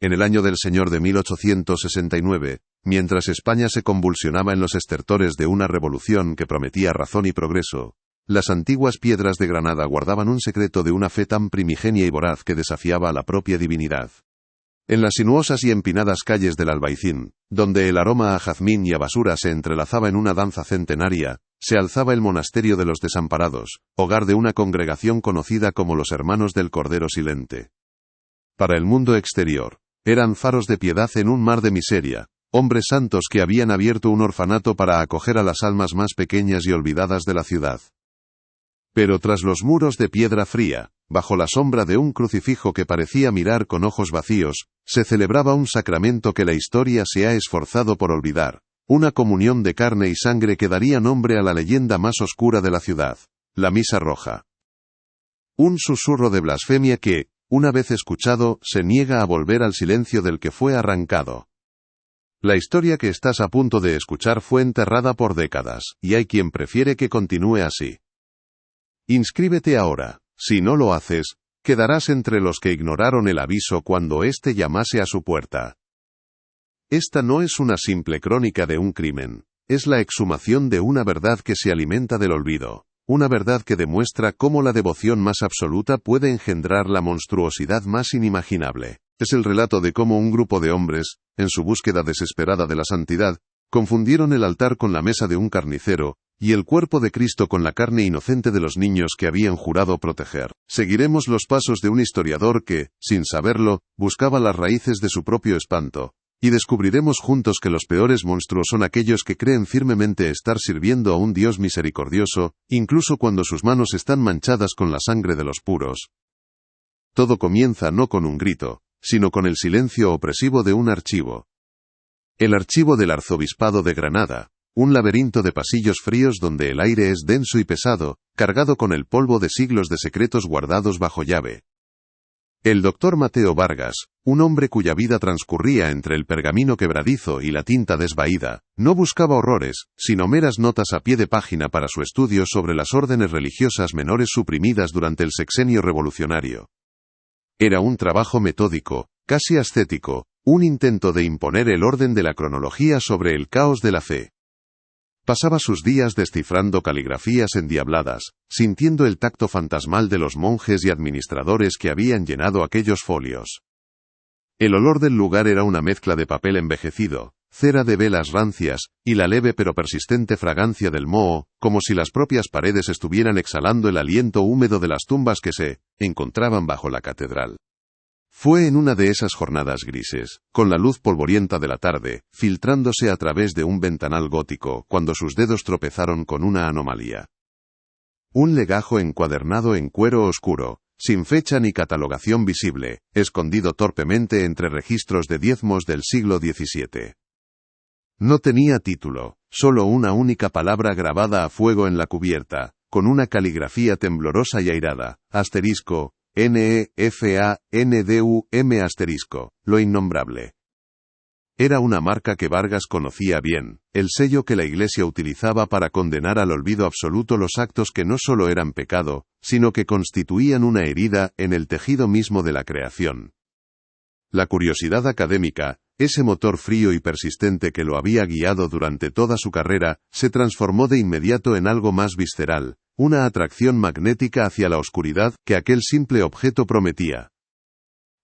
En el año del Señor de 1869, mientras España se convulsionaba en los estertores de una revolución que prometía razón y progreso, las antiguas piedras de Granada guardaban un secreto de una fe tan primigenia y voraz que desafiaba a la propia divinidad. En las sinuosas y empinadas calles del Albaicín, donde el aroma a jazmín y a basura se entrelazaba en una danza centenaria, se alzaba el monasterio de los desamparados, hogar de una congregación conocida como los Hermanos del Cordero Silente. Para el mundo exterior, eran faros de piedad en un mar de miseria, hombres santos que habían abierto un orfanato para acoger a las almas más pequeñas y olvidadas de la ciudad. Pero tras los muros de piedra fría, bajo la sombra de un crucifijo que parecía mirar con ojos vacíos, se celebraba un sacramento que la historia se ha esforzado por olvidar, una comunión de carne y sangre que daría nombre a la leyenda más oscura de la ciudad, la Misa Roja. Un susurro de blasfemia que, una vez escuchado, se niega a volver al silencio del que fue arrancado. La historia que estás a punto de escuchar fue enterrada por décadas, y hay quien prefiere que continúe así. Inscríbete ahora. Si no lo haces, quedarás entre los que ignoraron el aviso cuando éste llamase a su puerta. Esta no es una simple crónica de un crimen, es la exhumación de una verdad que se alimenta del olvido, una verdad que demuestra cómo la devoción más absoluta puede engendrar la monstruosidad más inimaginable. Es el relato de cómo un grupo de hombres, en su búsqueda desesperada de la santidad, confundieron el altar con la mesa de un carnicero, y el cuerpo de Cristo con la carne inocente de los niños que habían jurado proteger. Seguiremos los pasos de un historiador que, sin saberlo, buscaba las raíces de su propio espanto, y descubriremos juntos que los peores monstruos son aquellos que creen firmemente estar sirviendo a un Dios misericordioso, incluso cuando sus manos están manchadas con la sangre de los puros. Todo comienza no con un grito, sino con el silencio opresivo de un archivo. El archivo del Arzobispado de Granada. Un laberinto de pasillos fríos donde el aire es denso y pesado, cargado con el polvo de siglos de secretos guardados bajo llave. El doctor Mateo Vargas, un hombre cuya vida transcurría entre el pergamino quebradizo y la tinta desvaída, no buscaba horrores, sino meras notas a pie de página para su estudio sobre las órdenes religiosas menores suprimidas durante el sexenio revolucionario. Era un trabajo metódico, casi ascético, un intento de imponer el orden de la cronología sobre el caos de la fe. Pasaba sus días descifrando caligrafías endiabladas, sintiendo el tacto fantasmal de los monjes y administradores que habían llenado aquellos folios. El olor del lugar era una mezcla de papel envejecido, cera de velas rancias, y la leve pero persistente fragancia del moho, como si las propias paredes estuvieran exhalando el aliento húmedo de las tumbas que se encontraban bajo la catedral. Fue en una de esas jornadas grises, con la luz polvorienta de la tarde, filtrándose a través de un ventanal gótico, cuando sus dedos tropezaron con una anomalía. Un legajo encuadernado en cuero oscuro, sin fecha ni catalogación visible, escondido torpemente entre registros de diezmos del siglo XVII. No tenía título, solo una única palabra grabada a fuego en la cubierta, con una caligrafía temblorosa y airada, asterisco, NEFANDUM asterisco, lo innombrable. Era una marca que Vargas conocía bien, el sello que la Iglesia utilizaba para condenar al olvido absoluto los actos que no solo eran pecado, sino que constituían una herida en el tejido mismo de la creación. La curiosidad académica, ese motor frío y persistente que lo había guiado durante toda su carrera, se transformó de inmediato en algo más visceral, una atracción magnética hacia la oscuridad que aquel simple objeto prometía.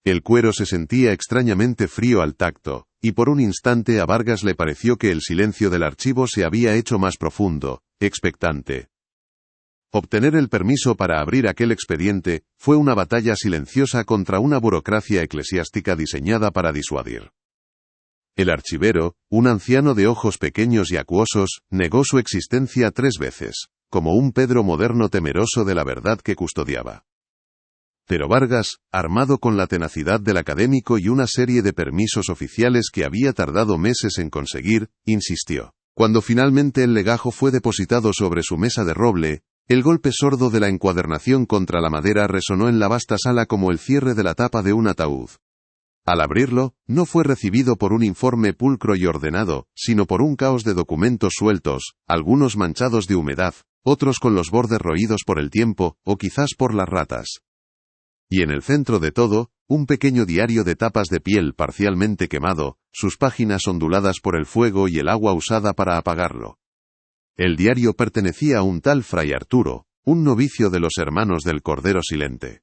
El cuero se sentía extrañamente frío al tacto, y por un instante a Vargas le pareció que el silencio del archivo se había hecho más profundo, expectante. Obtener el permiso para abrir aquel expediente fue una batalla silenciosa contra una burocracia eclesiástica diseñada para disuadir. El archivero, un anciano de ojos pequeños y acuosos, negó su existencia 3 veces, como un Pedro moderno temeroso de la verdad que custodiaba. Pero Vargas, armado con la tenacidad del académico y una serie de permisos oficiales que había tardado meses en conseguir, insistió. Cuando finalmente el legajo fue depositado sobre su mesa de roble, el golpe sordo de la encuadernación contra la madera resonó en la vasta sala como el cierre de la tapa de un ataúd. Al abrirlo, no fue recibido por un informe pulcro y ordenado, sino por un caos de documentos sueltos, algunos manchados de humedad, otros con los bordes roídos por el tiempo, o quizás por las ratas. Y en el centro de todo, un pequeño diario de tapas de piel parcialmente quemado, sus páginas onduladas por el fuego y el agua usada para apagarlo. El diario pertenecía a un tal Fray Arturo, un novicio de los hermanos del Cordero Silente.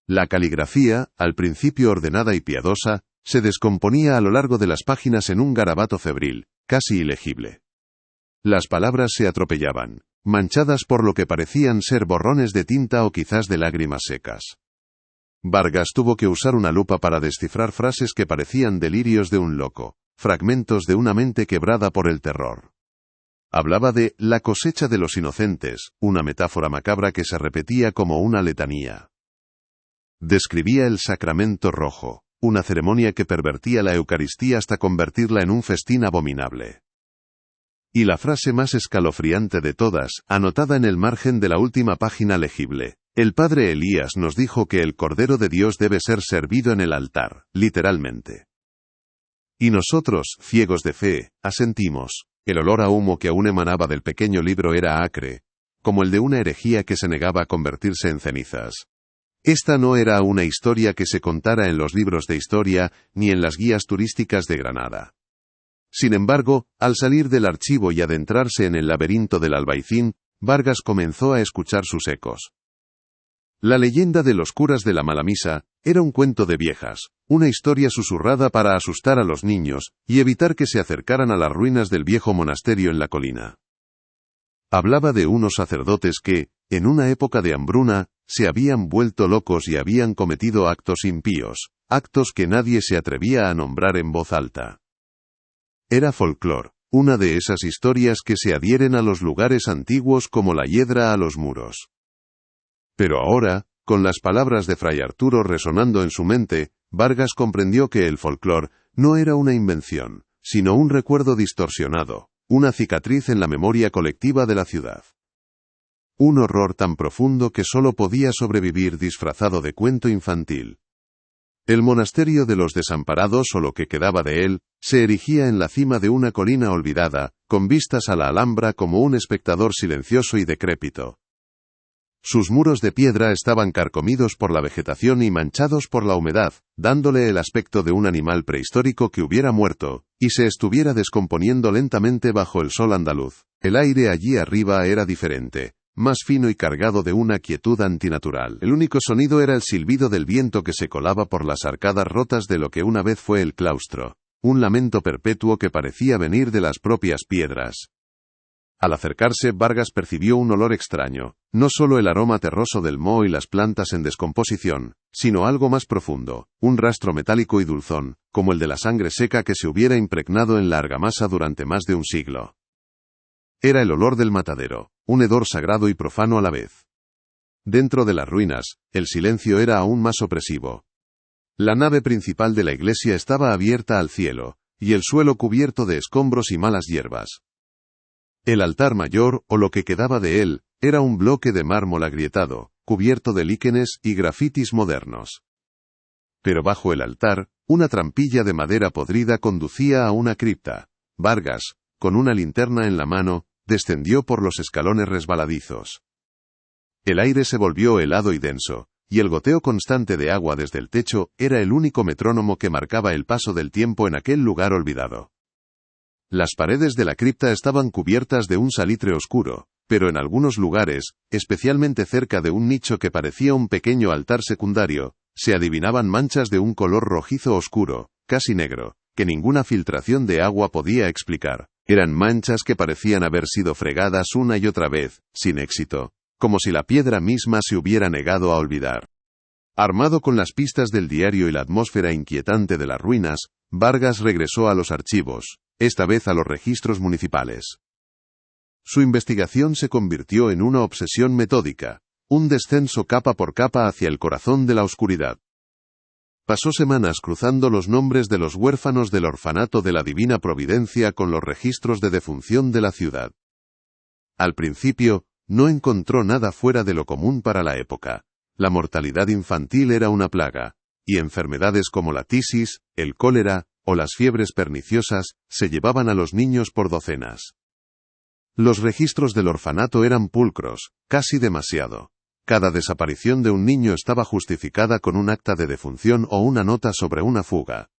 La caligrafía, al principio ordenada y piadosa, se descomponía a lo largo de las páginas en un garabato febril, casi ilegible. Las palabras se atropellaban, manchadas por lo que parecían ser borrones de tinta o quizás de lágrimas secas. Vargas tuvo que usar una lupa para descifrar frases que parecían delirios de un loco, fragmentos de una mente quebrada por el terror. Hablaba de la cosecha de los inocentes, una metáfora macabra que se repetía como una letanía. Describía el sacramento rojo, una ceremonia que pervertía la Eucaristía hasta convertirla en un festín abominable. Y la frase más escalofriante de todas, anotada en el margen de la última página legible: el padre Elías nos dijo que el Cordero de Dios debe ser servido en el altar, literalmente. Y nosotros, ciegos de fe, asentimos. El olor a humo que aún emanaba del pequeño libro era acre, como el de una herejía que se negaba a convertirse en cenizas. Esta no era una historia que se contara en los libros de historia, ni en las guías turísticas de Granada. Sin embargo, al salir del archivo y adentrarse en el laberinto del Albaicín, Vargas comenzó a escuchar sus ecos. La leyenda de los curas de la mala misa era un cuento de viejas, una historia susurrada para asustar a los niños y evitar que se acercaran a las ruinas del viejo monasterio en la colina. Hablaba de unos sacerdotes que, en una época de hambruna, se habían vuelto locos y habían cometido actos impíos, actos que nadie se atrevía a nombrar en voz alta. Era folclor, una de esas historias que se adhieren a los lugares antiguos como la hiedra a los muros. Pero ahora, con las palabras de Fray Arturo resonando en su mente, Vargas comprendió que el folclor no era una invención, sino un recuerdo distorsionado, una cicatriz en la memoria colectiva de la ciudad. Un horror tan profundo que solo podía sobrevivir disfrazado de cuento infantil. El monasterio de los desamparados, o lo que quedaba de él, se erigía en la cima de una colina olvidada, con vistas a la Alhambra como un espectador silencioso y decrépito. Sus muros de piedra estaban carcomidos por la vegetación y manchados por la humedad, dándole el aspecto de un animal prehistórico que hubiera muerto, y se estuviera descomponiendo lentamente bajo el sol andaluz. El aire allí arriba era diferente, más fino y cargado de una quietud antinatural. El único sonido era el silbido del viento que se colaba por las arcadas rotas de lo que una vez fue el claustro, un lamento perpetuo que parecía venir de las propias piedras. Al acercarse, Vargas percibió un olor extraño, no solo el aroma terroso del moho y las plantas en descomposición, sino algo más profundo, un rastro metálico y dulzón, como el de la sangre seca que se hubiera impregnado en la argamasa durante más de un siglo. Era el olor del matadero, un hedor sagrado y profano a la vez. Dentro de las ruinas, el silencio era aún más opresivo. La nave principal de la iglesia estaba abierta al cielo, y el suelo cubierto de escombros y malas hierbas. El altar mayor, o lo que quedaba de él, era un bloque de mármol agrietado, cubierto de líquenes y grafitis modernos. Pero bajo el altar, una trampilla de madera podrida conducía a una cripta. Vargas, con una linterna en la mano, descendió por los escalones resbaladizos. El aire se volvió helado y denso, y el goteo constante de agua desde el techo era el único metrónomo que marcaba el paso del tiempo en aquel lugar olvidado. Las paredes de la cripta estaban cubiertas de un salitre oscuro, pero en algunos lugares, especialmente cerca de un nicho que parecía un pequeño altar secundario, se adivinaban manchas de un color rojizo oscuro, casi negro, que ninguna filtración de agua podía explicar. Eran manchas que parecían haber sido fregadas una y otra vez, sin éxito, como si la piedra misma se hubiera negado a olvidar. Armado con las pistas del diario y la atmósfera inquietante de las ruinas, Vargas regresó a los archivos, esta vez a los registros municipales. Su investigación se convirtió en una obsesión metódica, un descenso capa por capa hacia el corazón de la oscuridad. Pasó semanas cruzando los nombres de los huérfanos del orfanato de la Divina Providencia con los registros de defunción de la ciudad. Al principio, no encontró nada fuera de lo común para la época. La mortalidad infantil era una plaga, y enfermedades como la tisis, el cólera, o las fiebres perniciosas, se llevaban a los niños por docenas. Los registros del orfanato eran pulcros, casi demasiado. Cada desaparición de un niño estaba justificada con un acta de defunción o una nota sobre una fuga.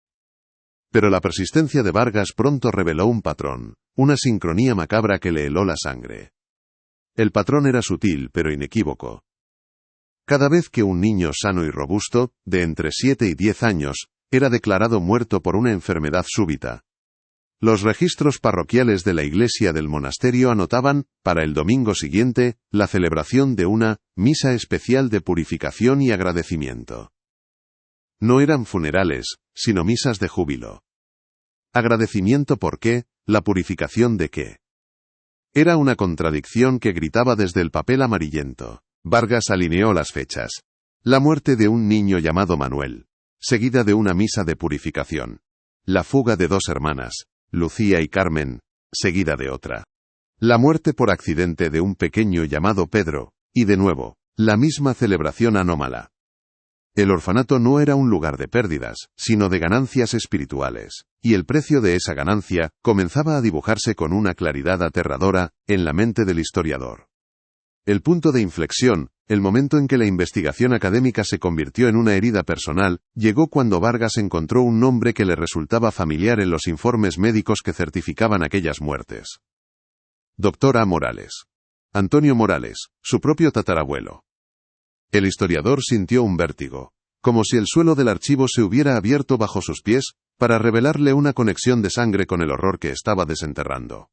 Pero la persistencia de Vargas pronto reveló un patrón, una sincronía macabra que le heló la sangre. El patrón era sutil pero inequívoco. Cada vez que un niño sano y robusto, de entre 7 y 10 años, era declarado muerto por una enfermedad súbita, los registros parroquiales de la iglesia del monasterio anotaban, para el domingo siguiente, la celebración de una misa especial de purificación y agradecimiento. No eran funerales, sino misas de júbilo. ¿Agradecimiento por qué? ¿La purificación de qué? Era una contradicción que gritaba desde el papel amarillento. Vargas alineó las fechas. La muerte de un niño llamado Manuel, seguida de una misa de purificación. La fuga de 2 hermanas, Lucía y Carmen, seguida de otra. La muerte por accidente de un pequeño llamado Pedro, y de nuevo, la misma celebración anómala. El orfanato no era un lugar de pérdidas, sino de ganancias espirituales, y el precio de esa ganancia comenzaba a dibujarse con una claridad aterradora en la mente del historiador. El punto de inflexión, el momento en que la investigación académica se convirtió en una herida personal, llegó cuando Vargas encontró un nombre que le resultaba familiar en los informes médicos que certificaban aquellas muertes. Dr. A. Morales. Antonio Morales, su propio tatarabuelo. El historiador sintió un vértigo, como si el suelo del archivo se hubiera abierto bajo sus pies, para revelarle una conexión de sangre con el horror que estaba desenterrando.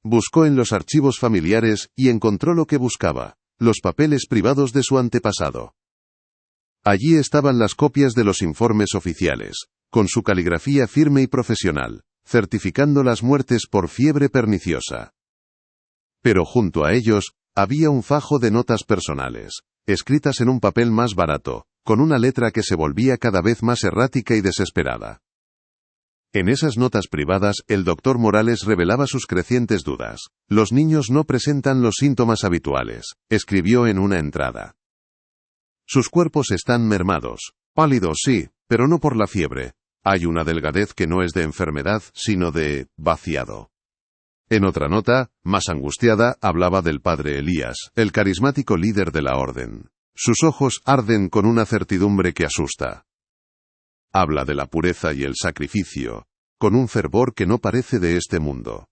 Buscó en los archivos familiares y encontró lo que buscaba, los papeles privados de su antepasado. Allí estaban las copias de los informes oficiales, con su caligrafía firme y profesional, certificando las muertes por fiebre perniciosa. Pero junto a ellos, había un fajo de notas personales, escritas en un papel más barato, con una letra que se volvía cada vez más errática y desesperada. En esas notas privadas, el doctor Morales revelaba sus crecientes dudas. Los niños no presentan los síntomas habituales, escribió en una entrada. Sus cuerpos están mermados, pálidos sí, pero no por la fiebre. Hay una delgadez que no es de enfermedad, sino de vaciado. En otra nota, más angustiada, hablaba del padre Elías, el carismático líder de la orden. Sus ojos arden con una certidumbre que asusta. Habla de la pureza y el sacrificio, con un fervor que no parece de este mundo.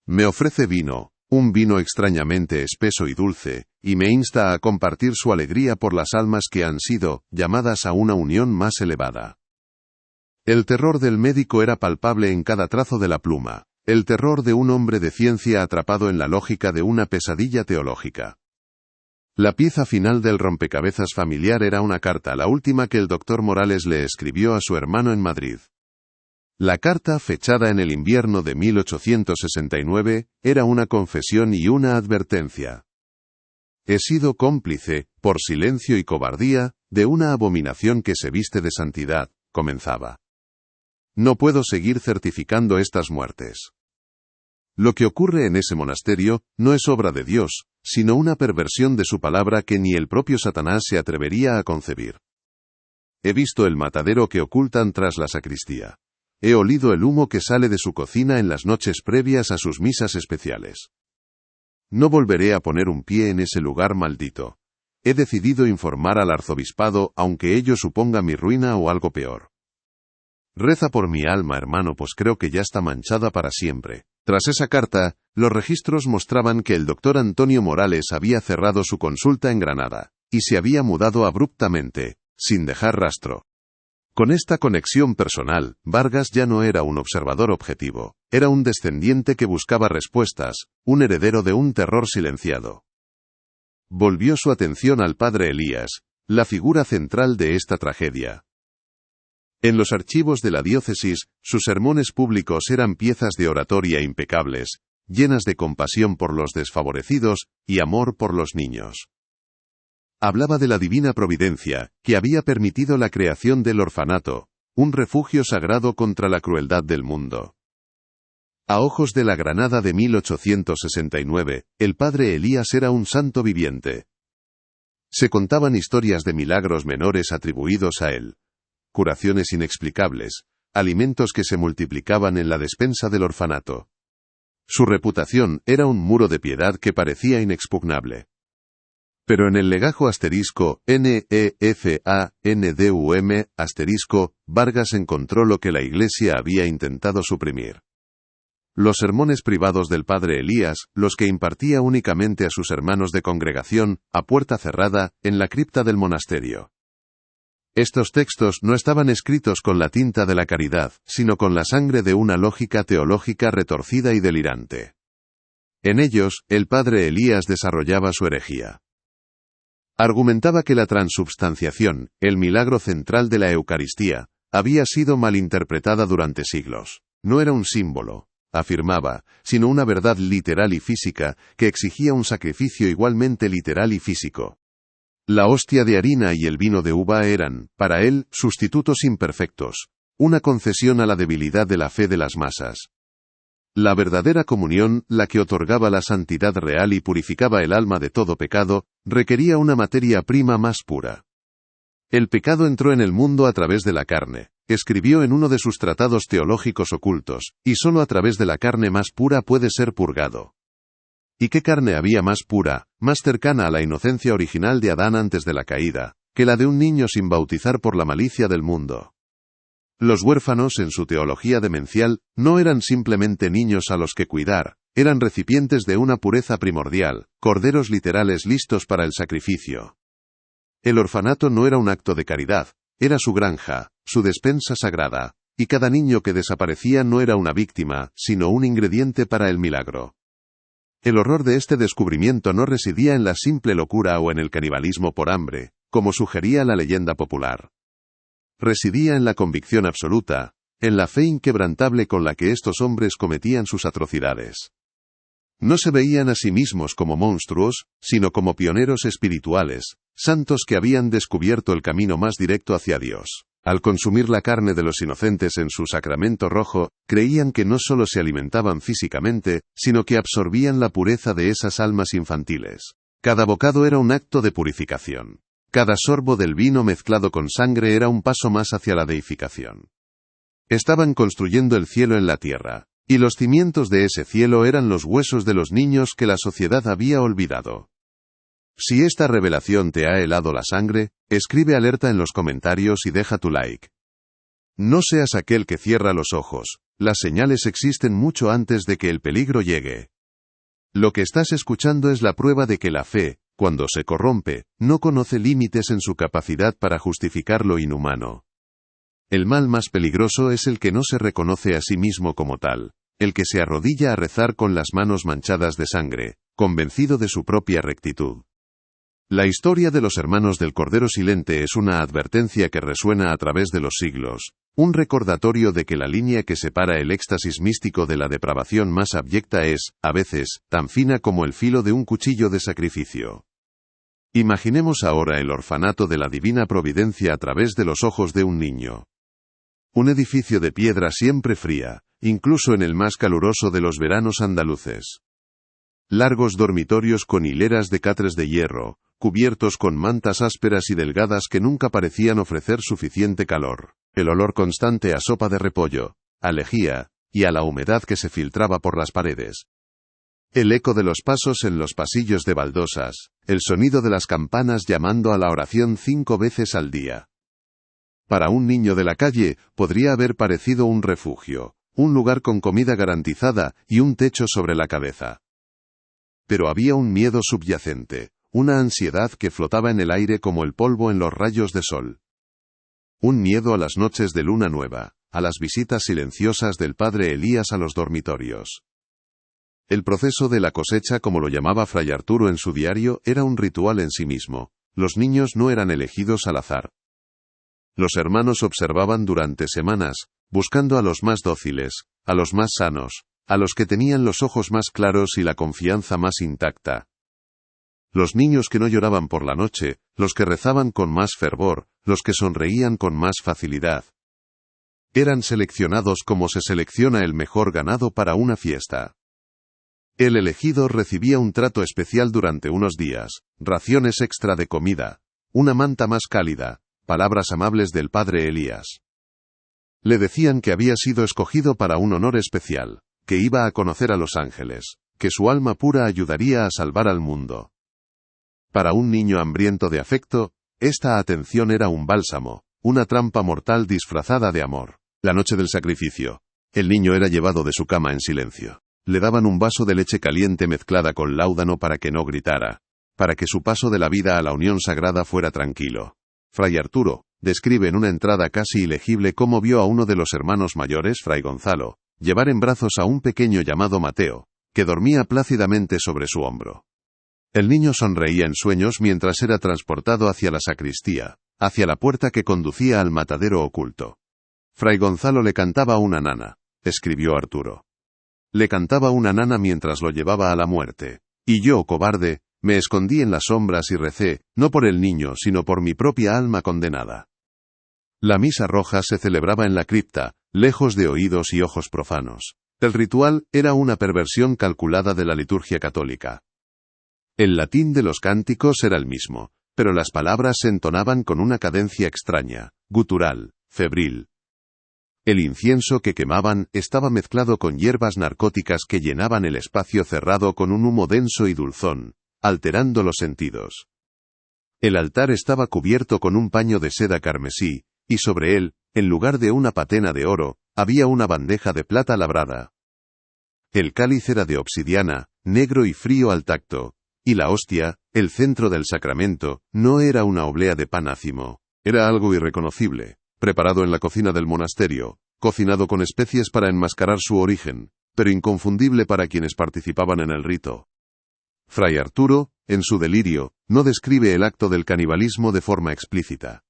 Me ofrece vino, un vino extrañamente espeso y dulce, y me insta a compartir su alegría por las almas que han sido llamadas a una unión más elevada. El terror del médico era palpable en cada trazo de la pluma, el terror de un hombre de ciencia atrapado en la lógica de una pesadilla teológica. La pieza final del rompecabezas familiar era una carta, la última que el doctor Morales le escribió a su hermano en Madrid. La carta, fechada en el invierno de 1869, era una confesión y una advertencia. He sido cómplice, por silencio y cobardía, de una abominación que se viste de santidad, comenzaba. No puedo seguir certificando estas muertes. Lo que ocurre en ese monasterio no es obra de Dios, sino una perversión de su palabra que ni el propio Satanás se atrevería a concebir. He visto el matadero que ocultan tras la sacristía. He olido el humo que sale de su cocina en las noches previas a sus misas especiales. No volveré a poner un pie en ese lugar maldito. He decidido informar al arzobispado, aunque ello suponga mi ruina o algo peor. Reza por mi alma, hermano, pues creo que ya está manchada para siempre. Tras esa carta, los registros mostraban que el doctor Antonio Morales había cerrado su consulta en Granada, y se había mudado abruptamente, sin dejar rastro. Con esta conexión personal, Vargas ya no era un observador objetivo, era un descendiente que buscaba respuestas, un heredero de un terror silenciado. Volvió su atención al padre Elías, la figura central de esta tragedia. En los archivos de la diócesis, sus sermones públicos eran piezas de oratoria impecables, llenas de compasión por los desfavorecidos y amor por los niños. Hablaba de la divina providencia, que había permitido la creación del orfanato, un refugio sagrado contra la crueldad del mundo. A ojos de la Granada de 1869, el padre Elías era un santo viviente. Se contaban historias de milagros menores atribuidos a él. Curaciones inexplicables, alimentos que se multiplicaban en la despensa del orfanato. Su reputación era un muro de piedad que parecía inexpugnable. Pero en el legajo *NEFANDUM Vargas encontró lo que la Iglesia había intentado suprimir. Los sermones privados del padre Elías, los que impartía únicamente a sus hermanos de congregación, a puerta cerrada, en la cripta del monasterio. Estos textos no estaban escritos con la tinta de la caridad, sino con la sangre de una lógica teológica retorcida y delirante. En ellos, el padre Elías desarrollaba su herejía. Argumentaba que la transubstanciación, el milagro central de la Eucaristía, había sido malinterpretada durante siglos. No era un símbolo, afirmaba, sino una verdad literal y física, que exigía un sacrificio igualmente literal y físico. La hostia de harina y el vino de uva eran, para él, sustitutos imperfectos, una concesión a la debilidad de la fe de las masas. La verdadera comunión, la que otorgaba la santidad real y purificaba el alma de todo pecado, requería una materia prima más pura. El pecado entró en el mundo a través de la carne, escribió en uno de sus tratados teológicos ocultos, y sólo a través de la carne más pura puede ser purgado. ¿Y qué carne había más pura, más cercana a la inocencia original de Adán antes de la caída, que la de un niño sin bautizar por la malicia del mundo? Los huérfanos, en su teología demencial, no eran simplemente niños a los que cuidar, eran recipientes de una pureza primordial, corderos literales listos para el sacrificio. El orfanato no era un acto de caridad, era su granja, su despensa sagrada, y cada niño que desaparecía no era una víctima, sino un ingrediente para el milagro. El horror de este descubrimiento no residía en la simple locura o en el canibalismo por hambre, como sugería la leyenda popular. Residía en la convicción absoluta, en la fe inquebrantable con la que estos hombres cometían sus atrocidades. No se veían a sí mismos como monstruos, sino como pioneros espirituales, santos que habían descubierto el camino más directo hacia Dios. Al consumir la carne de los inocentes en su sacramento rojo, creían que no solo se alimentaban físicamente, sino que absorbían la pureza de esas almas infantiles. Cada bocado era un acto de purificación. Cada sorbo del vino mezclado con sangre era un paso más hacia la deificación. Estaban construyendo el cielo en la tierra, y los cimientos de ese cielo eran los huesos de los niños que la sociedad había olvidado. Si esta revelación te ha helado la sangre, escribe alerta en los comentarios y deja tu like. No seas aquel que cierra los ojos, las señales existen mucho antes de que el peligro llegue. Lo que estás escuchando es la prueba de que la fe, cuando se corrompe, no conoce límites en su capacidad para justificar lo inhumano. El mal más peligroso es el que no se reconoce a sí mismo como tal, el que se arrodilla a rezar con las manos manchadas de sangre, convencido de su propia rectitud. La historia de los hermanos del Cordero Silente es una advertencia que resuena a través de los siglos, un recordatorio de que la línea que separa el éxtasis místico de la depravación más abyecta es, a veces, tan fina como el filo de un cuchillo de sacrificio. Imaginemos ahora el orfanato de la divina providencia a través de los ojos de un niño. Un edificio de piedra siempre fría, incluso en el más caluroso de los veranos andaluces. Largos dormitorios con hileras de catres de hierro, cubiertos con mantas ásperas y delgadas que nunca parecían ofrecer suficiente calor. El olor constante a sopa de repollo, a lejía, y a la humedad que se filtraba por las paredes. El eco de los pasos en los pasillos de baldosas, el sonido de las campanas llamando a la oración 5 veces al día. Para un niño de la calle, podría haber parecido un refugio, un lugar con comida garantizada y un techo sobre la cabeza. Pero había un miedo subyacente, una ansiedad que flotaba en el aire como el polvo en los rayos de sol. Un miedo a las noches de luna nueva, a las visitas silenciosas del padre Elías a los dormitorios. El proceso de la cosecha, como lo llamaba Fray Arturo en su diario, era un ritual en sí mismo. Los niños no eran elegidos al azar. Los hermanos observaban durante semanas, buscando a los más dóciles, a los más sanos, a los que tenían los ojos más claros y la confianza más intacta. Los niños que no lloraban por la noche, los que rezaban con más fervor, los que sonreían con más facilidad. Eran seleccionados como se selecciona el mejor ganado para una fiesta. El elegido recibía un trato especial durante unos días, raciones extra de comida, una manta más cálida, palabras amables del padre Elías. Le decían que había sido escogido para un honor especial, que iba a conocer a los ángeles, que su alma pura ayudaría a salvar al mundo. Para un niño hambriento de afecto, esta atención era un bálsamo, una trampa mortal disfrazada de amor. La noche del sacrificio. El niño era llevado de su cama en silencio. Le daban un vaso de leche caliente mezclada con láudano para que no gritara, para que su paso de la vida a la unión sagrada fuera tranquilo. Fray Arturo describe en una entrada casi ilegible cómo vio a uno de los hermanos mayores, Fray Gonzalo, llevar en brazos a un pequeño llamado Mateo, que dormía plácidamente sobre su hombro. El niño sonreía en sueños mientras era transportado hacia la sacristía, hacia la puerta que conducía al matadero oculto. Fray Gonzalo le cantaba una nana, escribió Arturo. Le cantaba una nana mientras lo llevaba a la muerte. Y yo, cobarde, me escondí en las sombras y recé, no por el niño, sino por mi propia alma condenada. La misa roja se celebraba en la cripta, lejos de oídos y ojos profanos. El ritual era una perversión calculada de la liturgia católica. El latín de los cánticos era el mismo, pero las palabras se entonaban con una cadencia extraña, gutural, febril. El incienso que quemaban estaba mezclado con hierbas narcóticas que llenaban el espacio cerrado con un humo denso y dulzón, alterando los sentidos. El altar estaba cubierto con un paño de seda carmesí, y sobre él, en lugar de una patena de oro, había una bandeja de plata labrada. El cáliz era de obsidiana, negro y frío al tacto, y la hostia, el centro del sacramento, no era una oblea de pan ácimo, era algo irreconocible, preparado en la cocina del monasterio, cocinado con especies para enmascarar su origen, pero inconfundible para quienes participaban en el rito. Fray Arturo, en su delirio, no describe el acto del canibalismo de forma explícita.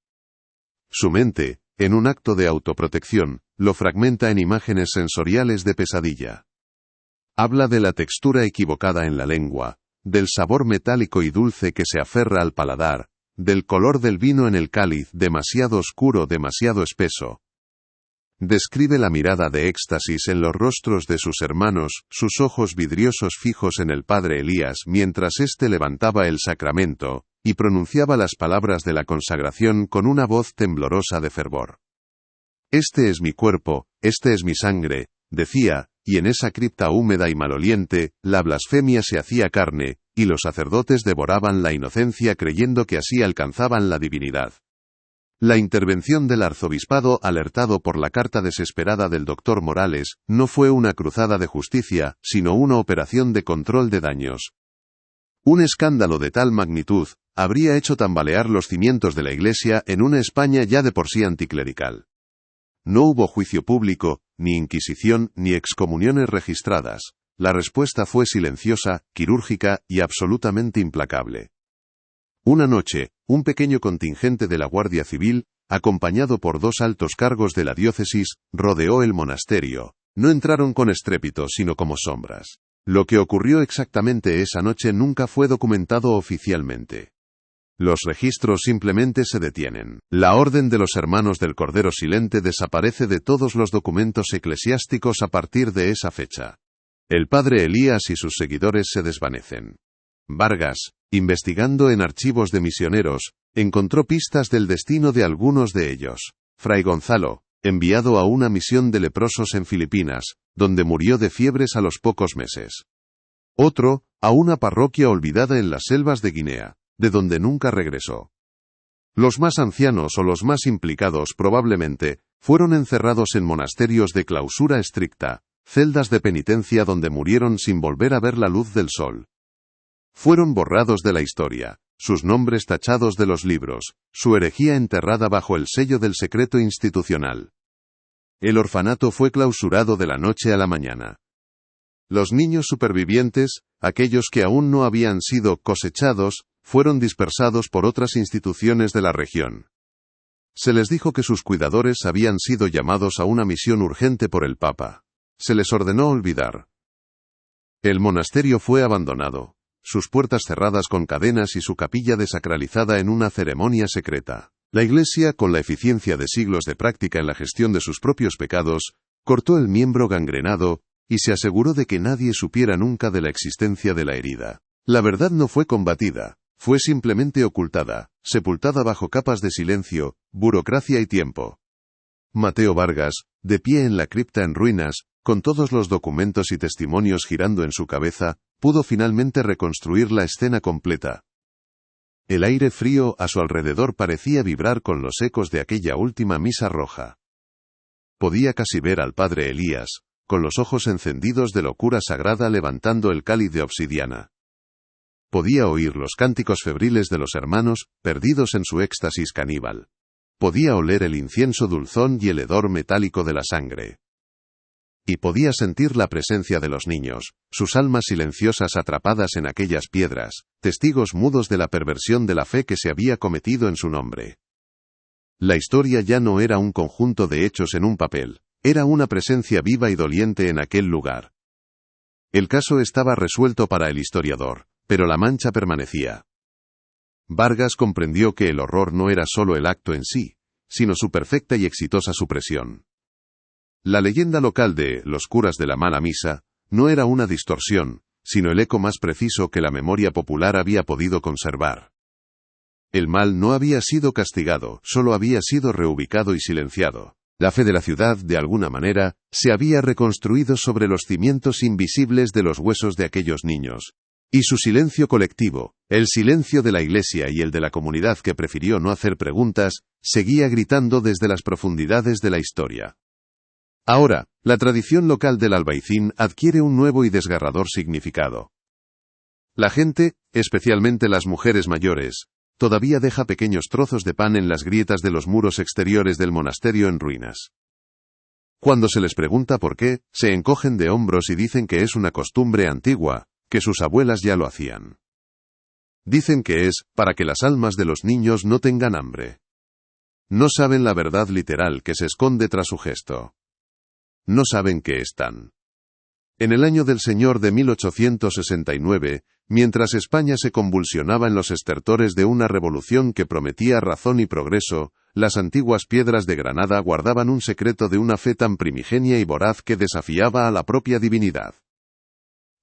Su mente, en un acto de autoprotección, lo fragmenta en imágenes sensoriales de pesadilla. Habla de la textura equivocada en la lengua, del sabor metálico y dulce que se aferra al paladar, del color del vino en el cáliz demasiado oscuro, demasiado espeso. Describe la mirada de éxtasis en los rostros de sus hermanos, sus ojos vidriosos fijos en el padre Elías mientras éste levantaba el sacramento, y pronunciaba las palabras de la consagración con una voz temblorosa de fervor. Este es mi cuerpo, este es mi sangre, decía, y en esa cripta húmeda y maloliente, la blasfemia se hacía carne, y los sacerdotes devoraban la inocencia creyendo que así alcanzaban la divinidad. La intervención del arzobispado, alertado por la carta desesperada del doctor Morales, no fue una cruzada de justicia, sino una operación de control de daños. Un escándalo de tal magnitud habría hecho tambalear los cimientos de la Iglesia en una España ya de por sí anticlerical. No hubo juicio público, ni inquisición, ni excomuniones registradas. La respuesta fue silenciosa, quirúrgica y absolutamente implacable. Una noche, un pequeño contingente de la Guardia Civil, acompañado por 2 altos cargos de la diócesis, rodeó el monasterio. No entraron con estrépito, sino como sombras. Lo que ocurrió exactamente esa noche nunca fue documentado oficialmente. Los registros simplemente se detienen. La Orden de los Hermanos del Cordero Silente desaparece de todos los documentos eclesiásticos a partir de esa fecha. El padre Elías y sus seguidores se desvanecen. Vargas, investigando en archivos de misioneros, encontró pistas del destino de algunos de ellos. Fray Gonzalo, enviado a una misión de leprosos en Filipinas, donde murió de fiebres a los pocos meses. Otro, a una parroquia olvidada en las selvas de Guinea, de donde nunca regresó. Los más ancianos o los más implicados probablemente fueron encerrados en monasterios de clausura estricta, celdas de penitencia donde murieron sin volver a ver la luz del sol. Fueron borrados de la historia, sus nombres tachados de los libros, su herejía enterrada bajo el sello del secreto institucional. El orfanato fue clausurado de la noche a la mañana. Los niños supervivientes, aquellos que aún no habían sido cosechados, fueron dispersados por otras instituciones de la región. Se les dijo que sus cuidadores habían sido llamados a una misión urgente por el Papa. Se les ordenó olvidar. El monasterio fue abandonado, sus puertas cerradas con cadenas y su capilla desacralizada en una ceremonia secreta. La Iglesia, con la eficiencia de siglos de práctica en la gestión de sus propios pecados, cortó el miembro gangrenado, y se aseguró de que nadie supiera nunca de la existencia de la herida. La verdad no fue combatida, fue simplemente ocultada, sepultada bajo capas de silencio, burocracia y tiempo. Mateo Vargas, de pie en la cripta en ruinas, con todos los documentos y testimonios girando en su cabeza, pudo finalmente reconstruir la escena completa. El aire frío a su alrededor parecía vibrar con los ecos de aquella última misa roja. Podía casi ver al padre Elías, con los ojos encendidos de locura sagrada levantando el cáliz de obsidiana. Podía oír los cánticos febriles de los hermanos, perdidos en su éxtasis caníbal. Podía oler el incienso dulzón y el hedor metálico de la sangre. Y podía sentir la presencia de los niños, sus almas silenciosas atrapadas en aquellas piedras, testigos mudos de la perversión de la fe que se había cometido en su nombre. La historia ya no era un conjunto de hechos en un papel, era una presencia viva y doliente en aquel lugar. El caso estaba resuelto para el historiador, pero la mancha permanecía. Vargas comprendió que el horror no era solo el acto en sí, sino su perfecta y exitosa supresión. La leyenda local de «Los curas de la mala misa» no era una distorsión, sino el eco más preciso que la memoria popular había podido conservar. El mal no había sido castigado, solo había sido reubicado y silenciado. La fe de la ciudad, de alguna manera, se había reconstruido sobre los cimientos invisibles de los huesos de aquellos niños. Y su silencio colectivo, el silencio de la Iglesia y el de la comunidad que prefirió no hacer preguntas, seguía gritando desde las profundidades de la historia. Ahora, la tradición local del Albaicín adquiere un nuevo y desgarrador significado. La gente, especialmente las mujeres mayores, todavía deja pequeños trozos de pan en las grietas de los muros exteriores del monasterio en ruinas. Cuando se les pregunta por qué, se encogen de hombros y dicen que es una costumbre antigua, que sus abuelas ya lo hacían. Dicen que es para que las almas de los niños no tengan hambre. No saben la verdad literal que se esconde tras su gesto. No saben qué están. En el año del Señor de 1869, mientras España se convulsionaba en los estertores de una revolución que prometía razón y progreso, las antiguas piedras de Granada guardaban un secreto de una fe tan primigenia y voraz que desafiaba a la propia divinidad.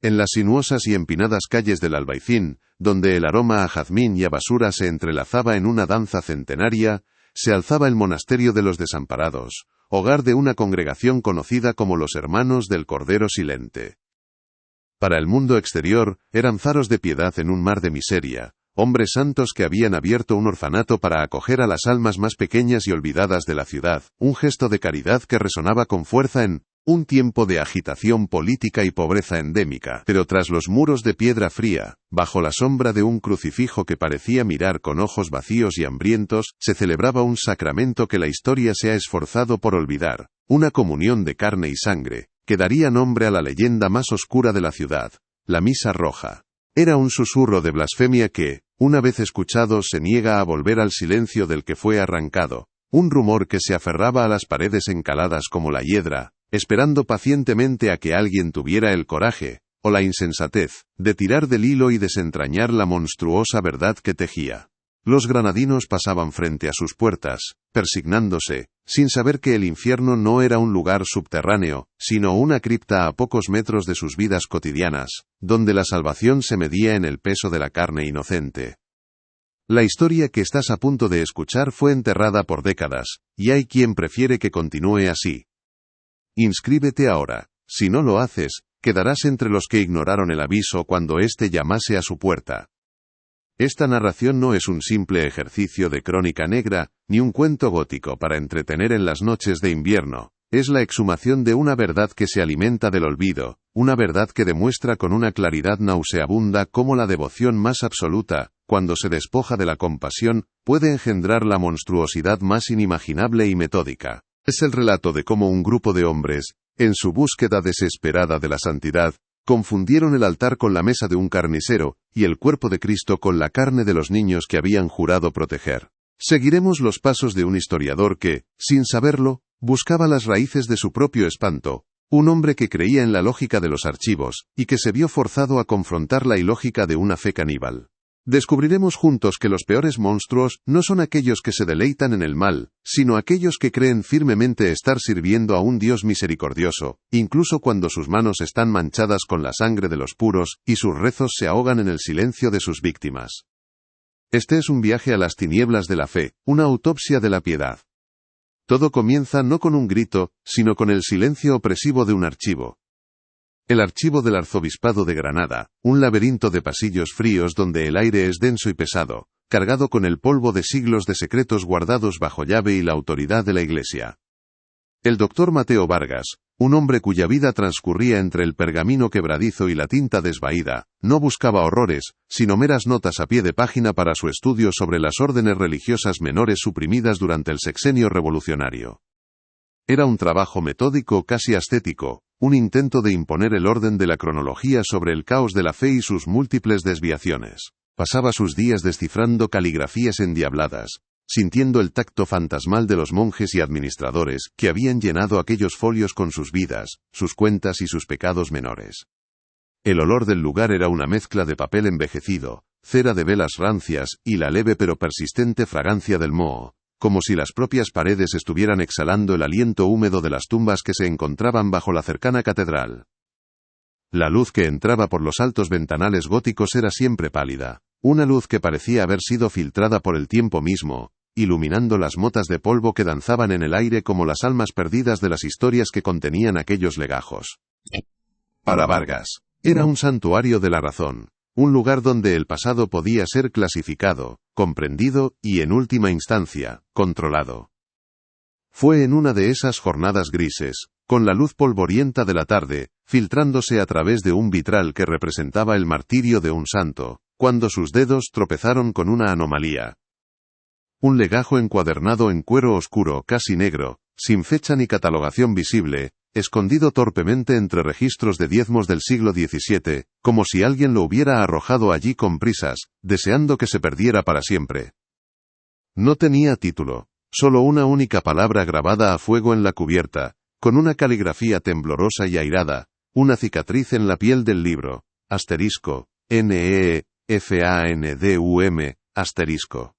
En las sinuosas y empinadas calles del Albaicín, donde el aroma a jazmín y a basura se entrelazaba en una danza centenaria, se alzaba el monasterio de los desamparados, hogar de una congregación conocida como los Hermanos del Cordero Silente. Para el mundo exterior, eran faros de piedad en un mar de miseria, hombres santos que habían abierto un orfanato para acoger a las almas más pequeñas y olvidadas de la ciudad, un gesto de caridad que resonaba con fuerza en un tiempo de agitación política y pobreza endémica. Pero tras los muros de piedra fría, bajo la sombra de un crucifijo que parecía mirar con ojos vacíos y hambrientos, se celebraba un sacramento que la historia se ha esforzado por olvidar, una comunión de carne y sangre, que daría nombre a la leyenda más oscura de la ciudad, la Misa Roja. Era un susurro de blasfemia que, una vez escuchado, se niega a volver al silencio del que fue arrancado, un rumor que se aferraba a las paredes encaladas como la hiedra, esperando pacientemente a que alguien tuviera el coraje, o la insensatez, de tirar del hilo y desentrañar la monstruosa verdad que tejía. Los granadinos pasaban frente a sus puertas, persignándose, sin saber que el infierno no era un lugar subterráneo, sino una cripta a pocos metros de sus vidas cotidianas, donde la salvación se medía en el peso de la carne inocente. La historia que estás a punto de escuchar fue enterrada por décadas, y hay quien prefiere que continúe así. Inscríbete ahora. Si no lo haces, quedarás entre los que ignoraron el aviso cuando éste llamase a su puerta. Esta narración no es un simple ejercicio de crónica negra, ni un cuento gótico para entretener en las noches de invierno. Es la exhumación de una verdad que se alimenta del olvido, una verdad que demuestra con una claridad nauseabunda cómo la devoción más absoluta, cuando se despoja de la compasión, puede engendrar la monstruosidad más inimaginable y metódica. Es el relato de cómo un grupo de hombres, en su búsqueda desesperada de la santidad, confundieron el altar con la mesa de un carnicero, y el cuerpo de Cristo con la carne de los niños que habían jurado proteger. Seguiremos los pasos de un historiador que, sin saberlo, buscaba las raíces de su propio espanto, un hombre que creía en la lógica de los archivos, y que se vio forzado a confrontar la ilógica de una fe caníbal. Descubriremos juntos que los peores monstruos no son aquellos que se deleitan en el mal, sino aquellos que creen firmemente estar sirviendo a un Dios misericordioso, incluso cuando sus manos están manchadas con la sangre de los puros, y sus rezos se ahogan en el silencio de sus víctimas. Este es un viaje a las tinieblas de la fe, una autopsia de la piedad. Todo comienza no con un grito, sino con el silencio opresivo de un archivo. El archivo del Arzobispado de Granada, un laberinto de pasillos fríos donde el aire es denso y pesado, cargado con el polvo de siglos de secretos guardados bajo llave y la autoridad de la Iglesia. El doctor Mateo Vargas, un hombre cuya vida transcurría entre el pergamino quebradizo y la tinta desvaída, no buscaba horrores, sino meras notas a pie de página para su estudio sobre las órdenes religiosas menores suprimidas durante el sexenio revolucionario. Era un trabajo metódico, casi ascético, un intento de imponer el orden de la cronología sobre el caos de la fe y sus múltiples desviaciones. Pasaba sus días descifrando caligrafías endiabladas, sintiendo el tacto fantasmal de los monjes y administradores que habían llenado aquellos folios con sus vidas, sus cuentas y sus pecados menores. El olor del lugar era una mezcla de papel envejecido, cera de velas rancias y la leve pero persistente fragancia del moho, como si las propias paredes estuvieran exhalando el aliento húmedo de las tumbas que se encontraban bajo la cercana catedral. La luz que entraba por los altos ventanales góticos era siempre pálida, una luz que parecía haber sido filtrada por el tiempo mismo, iluminando las motas de polvo que danzaban en el aire como las almas perdidas de las historias que contenían aquellos legajos. Para Vargas, era un santuario de la razón, un lugar donde el pasado podía ser clasificado, comprendido y, en última instancia, controlado. Fue en una de esas jornadas grises, con la luz polvorienta de la tarde, filtrándose a través de un vitral que representaba el martirio de un santo, cuando sus dedos tropezaron con una anomalía. Un legajo encuadernado en cuero oscuro, casi negro, sin fecha ni catalogación visible, escondido torpemente entre registros de diezmos del siglo XVII, como si alguien lo hubiera arrojado allí con prisas, deseando que se perdiera para siempre. No tenía título, solo una única palabra grabada a fuego en la cubierta, con una caligrafía temblorosa y airada, una cicatriz en la piel del libro, asterisco, NEEFANDUM, asterisco.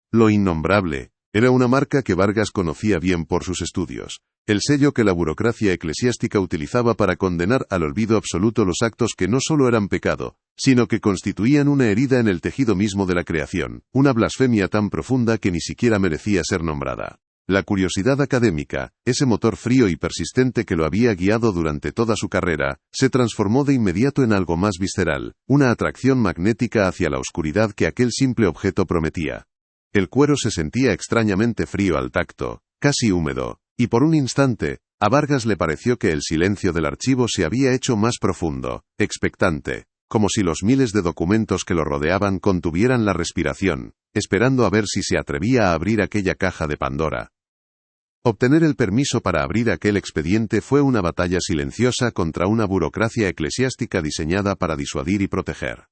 Lo innombrable, era una marca que Vargas conocía bien por sus estudios, el sello que la burocracia eclesiástica utilizaba para condenar al olvido absoluto los actos que no solo eran pecado, sino que constituían una herida en el tejido mismo de la creación, una blasfemia tan profunda que ni siquiera merecía ser nombrada. La curiosidad académica, ese motor frío y persistente que lo había guiado durante toda su carrera, se transformó de inmediato en algo más visceral, una atracción magnética hacia la oscuridad que aquel simple objeto prometía. El cuero se sentía extrañamente frío al tacto, casi húmedo, y por un instante, a Vargas le pareció que el silencio del archivo se había hecho más profundo, expectante, como si los miles de documentos que lo rodeaban contuvieran la respiración, esperando a ver si se atrevía a abrir aquella caja de Pandora. Obtener el permiso para abrir aquel expediente fue una batalla silenciosa contra una burocracia eclesiástica diseñada para disuadir y proteger.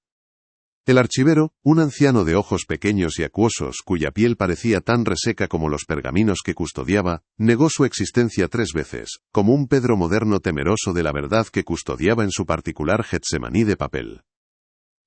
El archivero, un anciano de ojos pequeños y acuosos cuya piel parecía tan reseca como los pergaminos que custodiaba, negó su existencia 3 veces, como un Pedro moderno temeroso de la verdad que custodiaba en su particular Getsemaní de papel.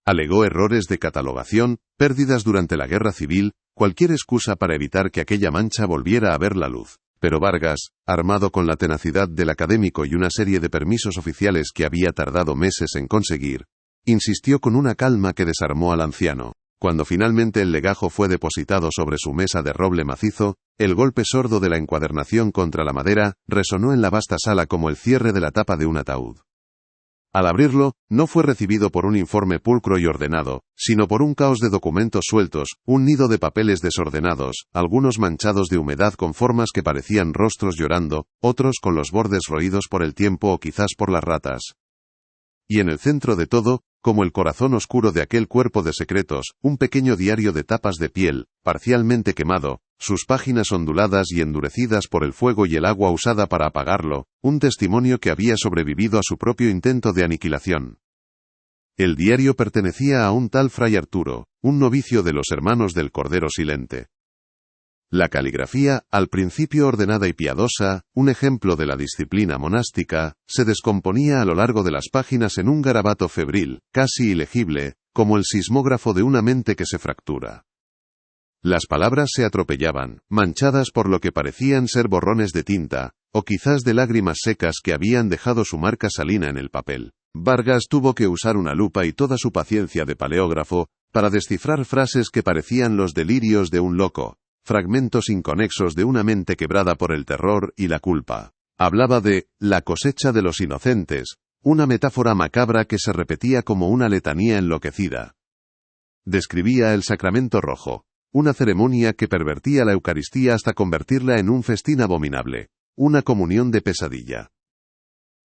Alegó errores de catalogación, pérdidas durante la guerra civil, cualquier excusa para evitar que aquella mancha volviera a ver la luz. Pero Vargas, armado con la tenacidad del académico y una serie de permisos oficiales que había tardado meses en conseguir, insistió con una calma que desarmó al anciano. Cuando finalmente el legajo fue depositado sobre su mesa de roble macizo, el golpe sordo de la encuadernación contra la madera resonó en la vasta sala como el cierre de la tapa de un ataúd. Al abrirlo, no fue recibido por un informe pulcro y ordenado, sino por un caos de documentos sueltos, un nido de papeles desordenados, algunos manchados de humedad con formas que parecían rostros llorando, otros con los bordes roídos por el tiempo o quizás por las ratas. Y en el centro de todo, como el corazón oscuro de aquel cuerpo de secretos, un pequeño diario de tapas de piel, parcialmente quemado, sus páginas onduladas y endurecidas por el fuego y el agua usada para apagarlo, un testimonio que había sobrevivido a su propio intento de aniquilación. El diario pertenecía a un tal Fray Arturo, un novicio de los Hermanos del Cordero Silente. La caligrafía, al principio ordenada y piadosa, un ejemplo de la disciplina monástica, se descomponía a lo largo de las páginas en un garabato febril, casi ilegible, como el sismógrafo de una mente que se fractura. Las palabras se atropellaban, manchadas por lo que parecían ser borrones de tinta, o quizás de lágrimas secas que habían dejado su marca salina en el papel. Vargas tuvo que usar una lupa y toda su paciencia de paleógrafo, para descifrar frases que parecían los delirios de un loco, fragmentos inconexos de una mente quebrada por el terror y la culpa. Hablaba de la cosecha de los inocentes, una metáfora macabra que se repetía como una letanía enloquecida. Describía el sacramento rojo, una ceremonia que pervertía la Eucaristía hasta convertirla en un festín abominable, una comunión de pesadilla.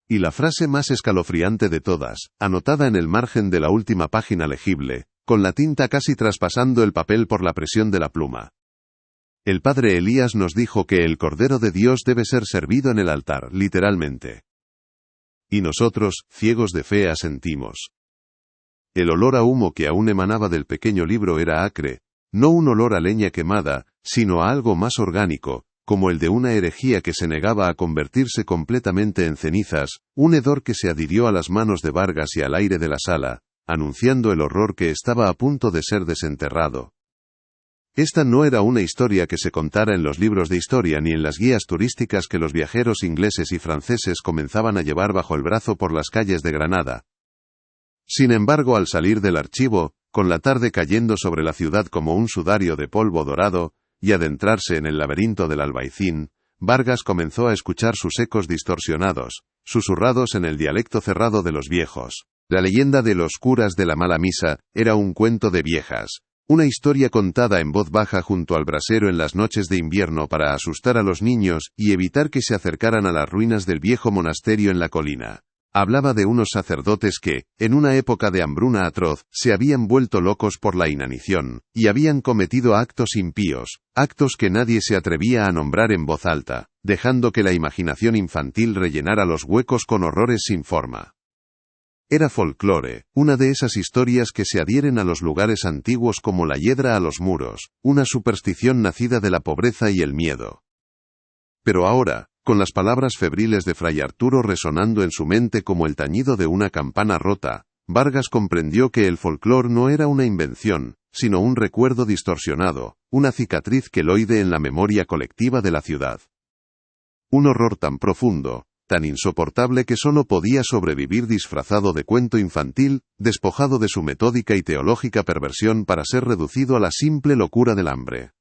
Y la frase más escalofriante de todas, anotada en el margen de la última página legible, con la tinta casi traspasando el papel por la presión de la pluma. El padre Elías nos dijo que el Cordero de Dios debe ser servido en el altar, literalmente. Y nosotros, ciegos de fe, asentimos. El olor a humo que aún emanaba del pequeño libro era acre, no un olor a leña quemada, sino a algo más orgánico, como el de una herejía que se negaba a convertirse completamente en cenizas, un hedor que se adhirió a las manos de Vargas y al aire de la sala, anunciando el horror que estaba a punto de ser desenterrado. Esta no era una historia que se contara en los libros de historia ni en las guías turísticas que los viajeros ingleses y franceses comenzaban a llevar bajo el brazo por las calles de Granada. Sin embargo, al salir del archivo, con la tarde cayendo sobre la ciudad como un sudario de polvo dorado, y adentrarse en el laberinto del Albaicín, Vargas comenzó a escuchar sus ecos distorsionados, susurrados en el dialecto cerrado de los viejos. La leyenda de los curas de la mala misa era un cuento de viejas. Una historia contada en voz baja junto al brasero en las noches de invierno para asustar a los niños y evitar que se acercaran a las ruinas del viejo monasterio en la colina. Hablaba de unos sacerdotes que, en una época de hambruna atroz, se habían vuelto locos por la inanición, y habían cometido actos impíos, actos que nadie se atrevía a nombrar en voz alta, dejando que la imaginación infantil rellenara los huecos con horrores sin forma. Era folclore, una de esas historias que se adhieren a los lugares antiguos como la hiedra a los muros, una superstición nacida de la pobreza y el miedo. Pero ahora, con las palabras febriles de Fray Arturo resonando en su mente como el tañido de una campana rota, Vargas comprendió que el folclore no era una invención, sino un recuerdo distorsionado, una cicatriz queloide en la memoria colectiva de la ciudad. Un horror tan profundo, tan insoportable que solo podía sobrevivir disfrazado de cuento infantil, despojado de su metódica y teológica perversión para ser reducido a la simple locura del hambre.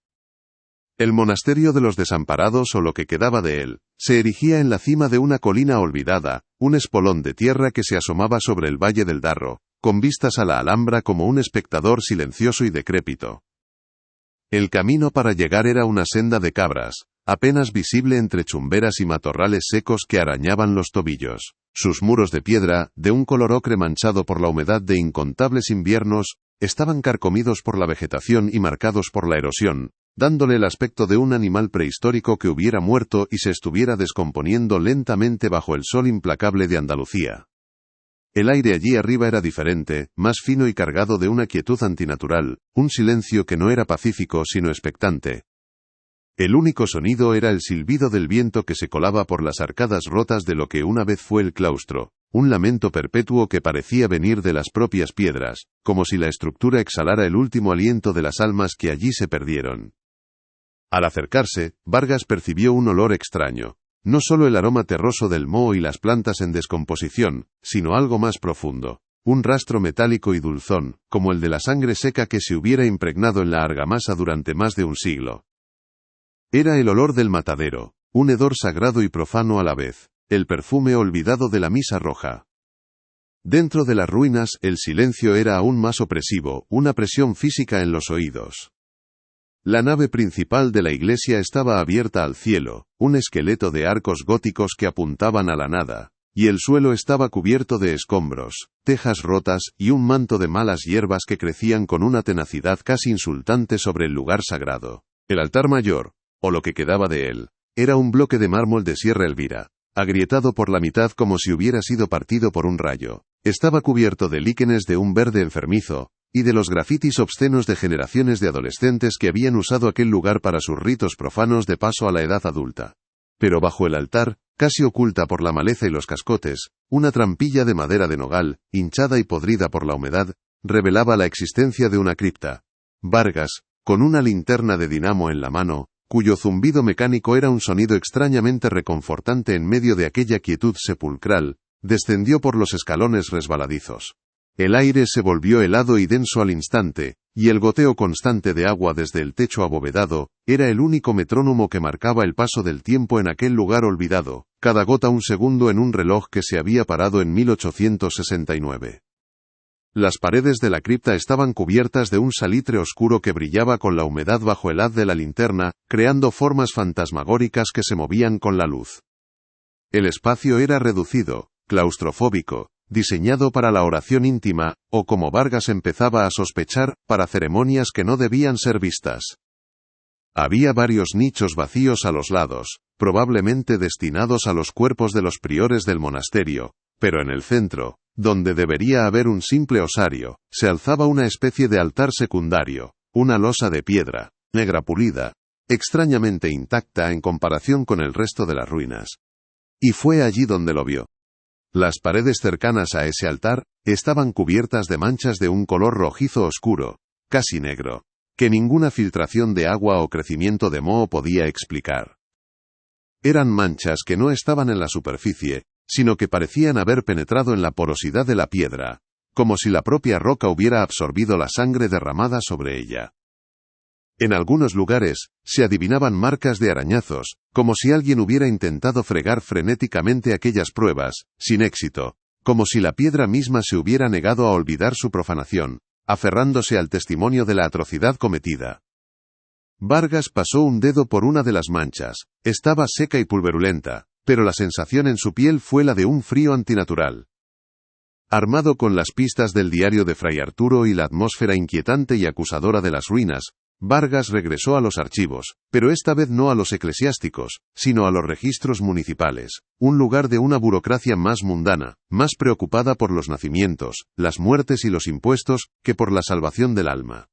El monasterio de los desamparados o lo que quedaba de él, se erigía en la cima de una colina olvidada, un espolón de tierra que se asomaba sobre el valle del Darro, con vistas a la Alhambra como un espectador silencioso y decrépito. El camino para llegar era una senda de cabras, apenas visible entre chumberas y matorrales secos que arañaban los tobillos. Sus muros de piedra, de un color ocre manchado por la humedad de incontables inviernos, estaban carcomidos por la vegetación y marcados por la erosión, dándole el aspecto de un animal prehistórico que hubiera muerto y se estuviera descomponiendo lentamente bajo el sol implacable de Andalucía. El aire allí arriba era diferente, más fino y cargado de una quietud antinatural, un silencio que no era pacífico sino expectante. El único sonido era el silbido del viento que se colaba por las arcadas rotas de lo que una vez fue el claustro, un lamento perpetuo que parecía venir de las propias piedras, como si la estructura exhalara el último aliento de las almas que allí se perdieron. Al acercarse, Vargas percibió un olor extraño, no solo el aroma terroso del moho y las plantas en descomposición, sino algo más profundo, un rastro metálico y dulzón, como el de la sangre seca que se hubiera impregnado en la argamasa durante más de un siglo. Era el olor del matadero, un hedor sagrado y profano a la vez, el perfume olvidado de la misa roja. Dentro de las ruinas, el silencio era aún más opresivo, una presión física en los oídos. La nave principal de la iglesia estaba abierta al cielo, un esqueleto de arcos góticos que apuntaban a la nada, y el suelo estaba cubierto de escombros, tejas rotas y un manto de malas hierbas que crecían con una tenacidad casi insultante sobre el lugar sagrado. El altar mayor, o lo que quedaba de él, era un bloque de mármol de Sierra Elvira, agrietado por la mitad como si hubiera sido partido por un rayo. Estaba cubierto de líquenes de un verde enfermizo, y de los grafitis obscenos de generaciones de adolescentes que habían usado aquel lugar para sus ritos profanos de paso a la edad adulta. Pero bajo el altar, casi oculta por la maleza y los cascotes, una trampilla de madera de nogal, hinchada y podrida por la humedad, revelaba la existencia de una cripta. Vargas, con una linterna de dinamo en la mano, cuyo zumbido mecánico era un sonido extrañamente reconfortante en medio de aquella quietud sepulcral, descendió por los escalones resbaladizos. El aire se volvió helado y denso al instante, y el goteo constante de agua desde el techo abovedado, era el único metrónomo que marcaba el paso del tiempo en aquel lugar olvidado, cada gota un segundo en un reloj que se había parado en 1869. Las paredes de la cripta estaban cubiertas de un salitre oscuro que brillaba con la humedad bajo el haz de la linterna, creando formas fantasmagóricas que se movían con la luz. El espacio era reducido, claustrofóbico, diseñado para la oración íntima, o como Vargas empezaba a sospechar, para ceremonias que no debían ser vistas. Había varios nichos vacíos a los lados, probablemente destinados a los cuerpos de los priores del monasterio, pero en el centro, donde debería haber un simple osario, se alzaba una especie de altar secundario, una losa de piedra, negra pulida, extrañamente intacta en comparación con el resto de las ruinas. Y fue allí donde lo vio. Las paredes cercanas a ese altar estaban cubiertas de manchas de un color rojizo oscuro, casi negro, que ninguna filtración de agua o crecimiento de moho podía explicar. Eran manchas que no estaban en la superficie, sino que parecían haber penetrado en la porosidad de la piedra, como si la propia roca hubiera absorbido la sangre derramada sobre ella. En algunos lugares, se adivinaban marcas de arañazos, como si alguien hubiera intentado fregar frenéticamente aquellas pruebas, sin éxito, como si la piedra misma se hubiera negado a olvidar su profanación, aferrándose al testimonio de la atrocidad cometida. Vargas pasó un dedo por una de las manchas, estaba seca y pulverulenta, pero la sensación en su piel fue la de un frío antinatural. Armado con las pistas del diario de Fray Arturo y la atmósfera inquietante y acusadora de las ruinas, Vargas regresó a los archivos, pero esta vez no a los eclesiásticos, sino a los registros municipales, un lugar de una burocracia más mundana, más preocupada por los nacimientos, las muertes y los impuestos, que por la salvación del alma.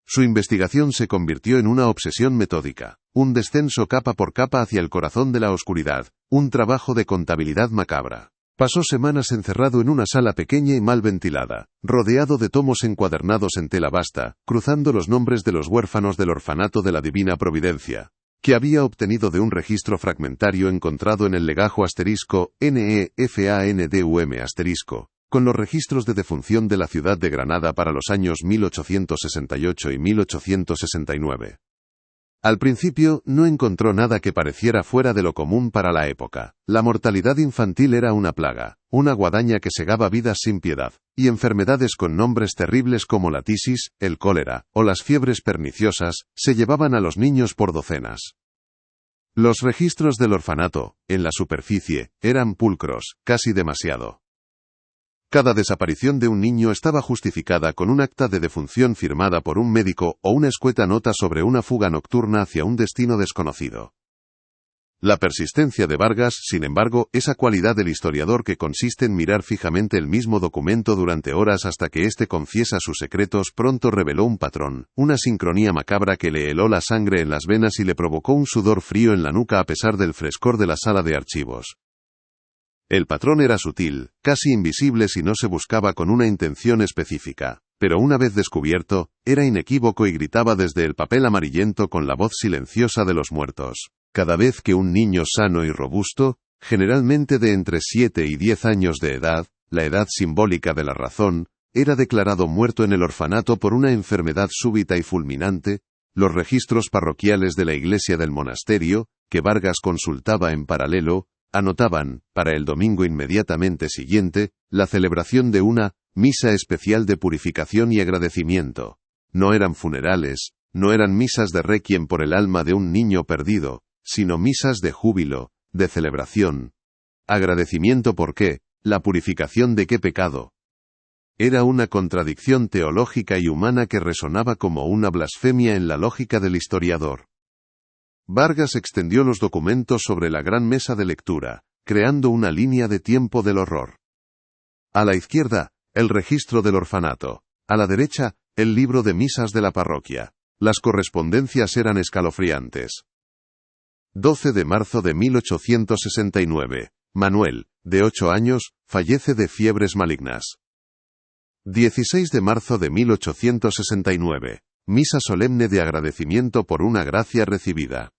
Su investigación se convirtió en una obsesión metódica, un descenso capa por capa hacia el corazón de la oscuridad, un trabajo de contabilidad macabra. Pasó semanas encerrado en una sala pequeña y mal ventilada, rodeado de tomos encuadernados en tela basta, cruzando los nombres de los huérfanos del orfanato de la Divina Providencia, que había obtenido de un registro fragmentario encontrado en el legajo *NEFANDUM*, con los registros de defunción de la ciudad de Granada para los años 1868 y 1869. Al principio, no encontró nada que pareciera fuera de lo común para la época. La mortalidad infantil era una plaga, una guadaña que segaba vidas sin piedad, y enfermedades con nombres terribles como la tisis, el cólera, o las fiebres perniciosas, se llevaban a los niños por docenas. Los registros del orfanato, en la superficie, eran pulcros, casi demasiado. Cada desaparición de un niño estaba justificada con un acta de defunción firmada por un médico o una escueta nota sobre una fuga nocturna hacia un destino desconocido. La persistencia de Vargas, sin embargo, esa cualidad del historiador que consiste en mirar fijamente el mismo documento durante horas hasta que éste confiesa sus secretos, pronto reveló un patrón, una sincronía macabra que le heló la sangre en las venas y le provocó un sudor frío en la nuca a pesar del frescor de la sala de archivos. El patrón era sutil, casi invisible si no se buscaba con una intención específica, pero una vez descubierto, era inequívoco y gritaba desde el papel amarillento con la voz silenciosa de los muertos. Cada vez que un niño sano y robusto, generalmente de entre 7 y 10 años de edad, la edad simbólica de la razón, era declarado muerto en el orfanato por una enfermedad súbita y fulminante, los registros parroquiales de la iglesia del monasterio, que Vargas consultaba en paralelo, anotaban, para el domingo inmediatamente siguiente, la celebración de una misa especial de purificación y agradecimiento. No eran funerales, no eran misas de requiem por el alma de un niño perdido, sino misas de júbilo, de celebración. ¿Agradecimiento por qué? ¿La purificación de qué pecado? Era una contradicción teológica y humana que resonaba como una blasfemia en la lógica del historiador. Vargas extendió los documentos sobre la gran mesa de lectura, creando una línea de tiempo del horror. A la izquierda, el registro del orfanato. A la derecha, el libro de misas de la parroquia. Las correspondencias eran escalofriantes. 12 de marzo de 1869. Manuel, de 8 años, fallece de fiebres malignas. 16 de marzo de 1869. Misa solemne de agradecimiento por una gracia recibida.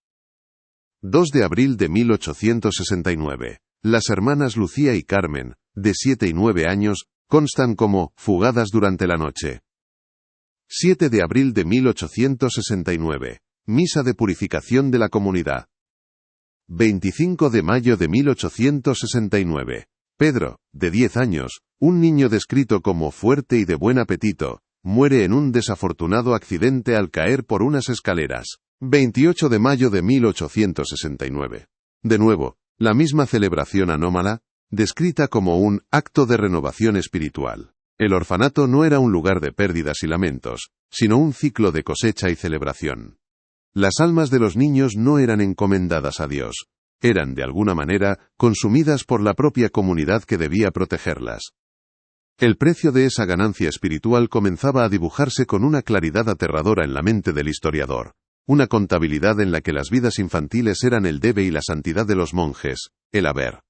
2 de abril de 1869. Las hermanas Lucía y Carmen, de 7 y 9 años, constan como fugadas durante la noche. 7 de abril de 1869. Misa de purificación de la comunidad. 25 de mayo de 1869. Pedro, de 10 años, un niño descrito como fuerte y de buen apetito, muere en un desafortunado accidente al caer por unas escaleras. 28 de mayo de 1869. De nuevo, la misma celebración anómala, descrita como un acto de renovación espiritual. El orfanato no era un lugar de pérdidas y lamentos, sino un ciclo de cosecha y celebración. Las almas de los niños no eran encomendadas a Dios, eran, de alguna manera, consumidas por la propia comunidad que debía protegerlas. El precio de esa ganancia espiritual comenzaba a dibujarse con una claridad aterradora en la mente del historiador, una contabilidad en la que las vidas infantiles eran el debe y la santidad de los monjes, el haber.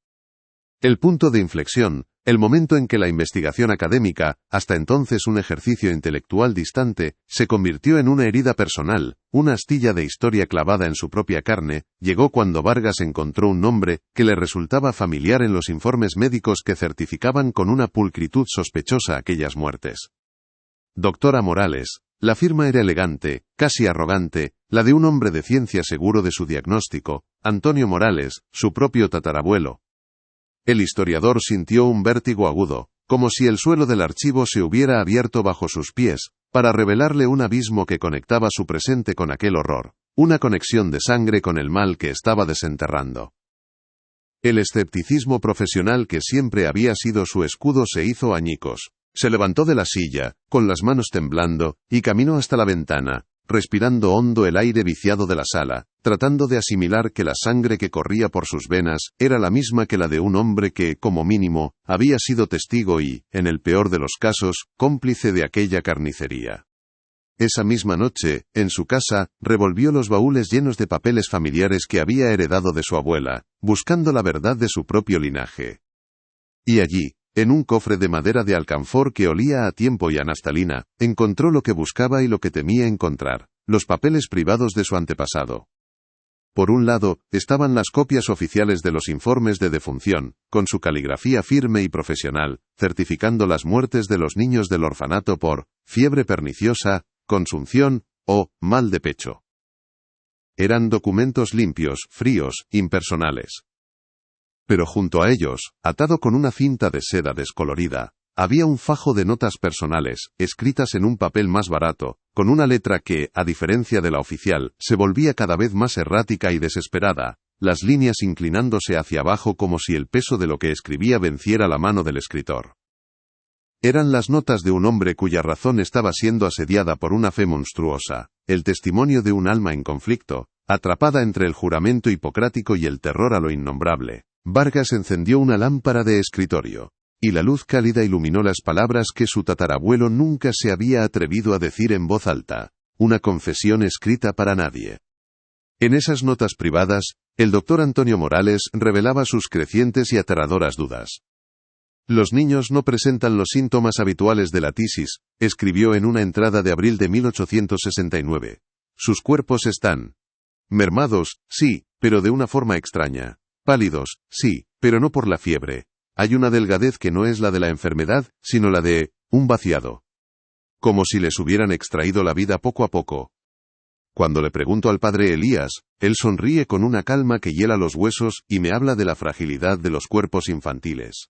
El punto de inflexión, el momento en que la investigación académica, hasta entonces un ejercicio intelectual distante, se convirtió en una herida personal, una astilla de historia clavada en su propia carne, llegó cuando Vargas encontró un nombre que le resultaba familiar en los informes médicos que certificaban con una pulcritud sospechosa aquellas muertes. Doctora Morales. La firma era elegante, casi arrogante, la de un hombre de ciencia seguro de su diagnóstico, Antonio Morales, su propio tatarabuelo. El historiador sintió un vértigo agudo, como si el suelo del archivo se hubiera abierto bajo sus pies, para revelarle un abismo que conectaba su presente con aquel horror, una conexión de sangre con el mal que estaba desenterrando. El escepticismo profesional que siempre había sido su escudo se hizo añicos. Se levantó de la silla, con las manos temblando, y caminó hasta la ventana, respirando hondo el aire viciado de la sala, tratando de asimilar que la sangre que corría por sus venas era la misma que la de un hombre que, como mínimo, había sido testigo y, en el peor de los casos, cómplice de aquella carnicería. Esa misma noche, en su casa, revolvió los baúles llenos de papeles familiares que había heredado de su abuela, buscando la verdad de su propio linaje. Y allí, en un cofre de madera de alcanfor que olía a tiempo y a naftalina, encontró lo que buscaba y lo que temía encontrar, los papeles privados de su antepasado. Por un lado, estaban las copias oficiales de los informes de defunción, con su caligrafía firme y profesional, certificando las muertes de los niños del orfanato por fiebre perniciosa, consunción o mal de pecho. Eran documentos limpios, fríos, impersonales. Pero junto a ellos, atado con una cinta de seda descolorida, había un fajo de notas personales, escritas en un papel más barato, con una letra que, a diferencia de la oficial, se volvía cada vez más errática y desesperada, las líneas inclinándose hacia abajo como si el peso de lo que escribía venciera la mano del escritor. Eran las notas de un hombre cuya razón estaba siendo asediada por una fe monstruosa, el testimonio de un alma en conflicto, atrapada entre el juramento hipocrático y el terror a lo innombrable. Vargas encendió una lámpara de escritorio, y la luz cálida iluminó las palabras que su tatarabuelo nunca se había atrevido a decir en voz alta, una confesión escrita para nadie. En esas notas privadas, el doctor Antonio Morales revelaba sus crecientes y aterradoras dudas. Los niños no presentan los síntomas habituales de la tisis, escribió en una entrada de abril de 1869. Sus cuerpos están mermados, sí, pero de una forma extraña. Pálidos, sí, pero no por la fiebre. Hay una delgadez que no es la de la enfermedad, sino la de un vaciado. Como si les hubieran extraído la vida poco a poco. Cuando le pregunto al padre Elías, él sonríe con una calma que hiela los huesos y me habla de la fragilidad de los cuerpos infantiles.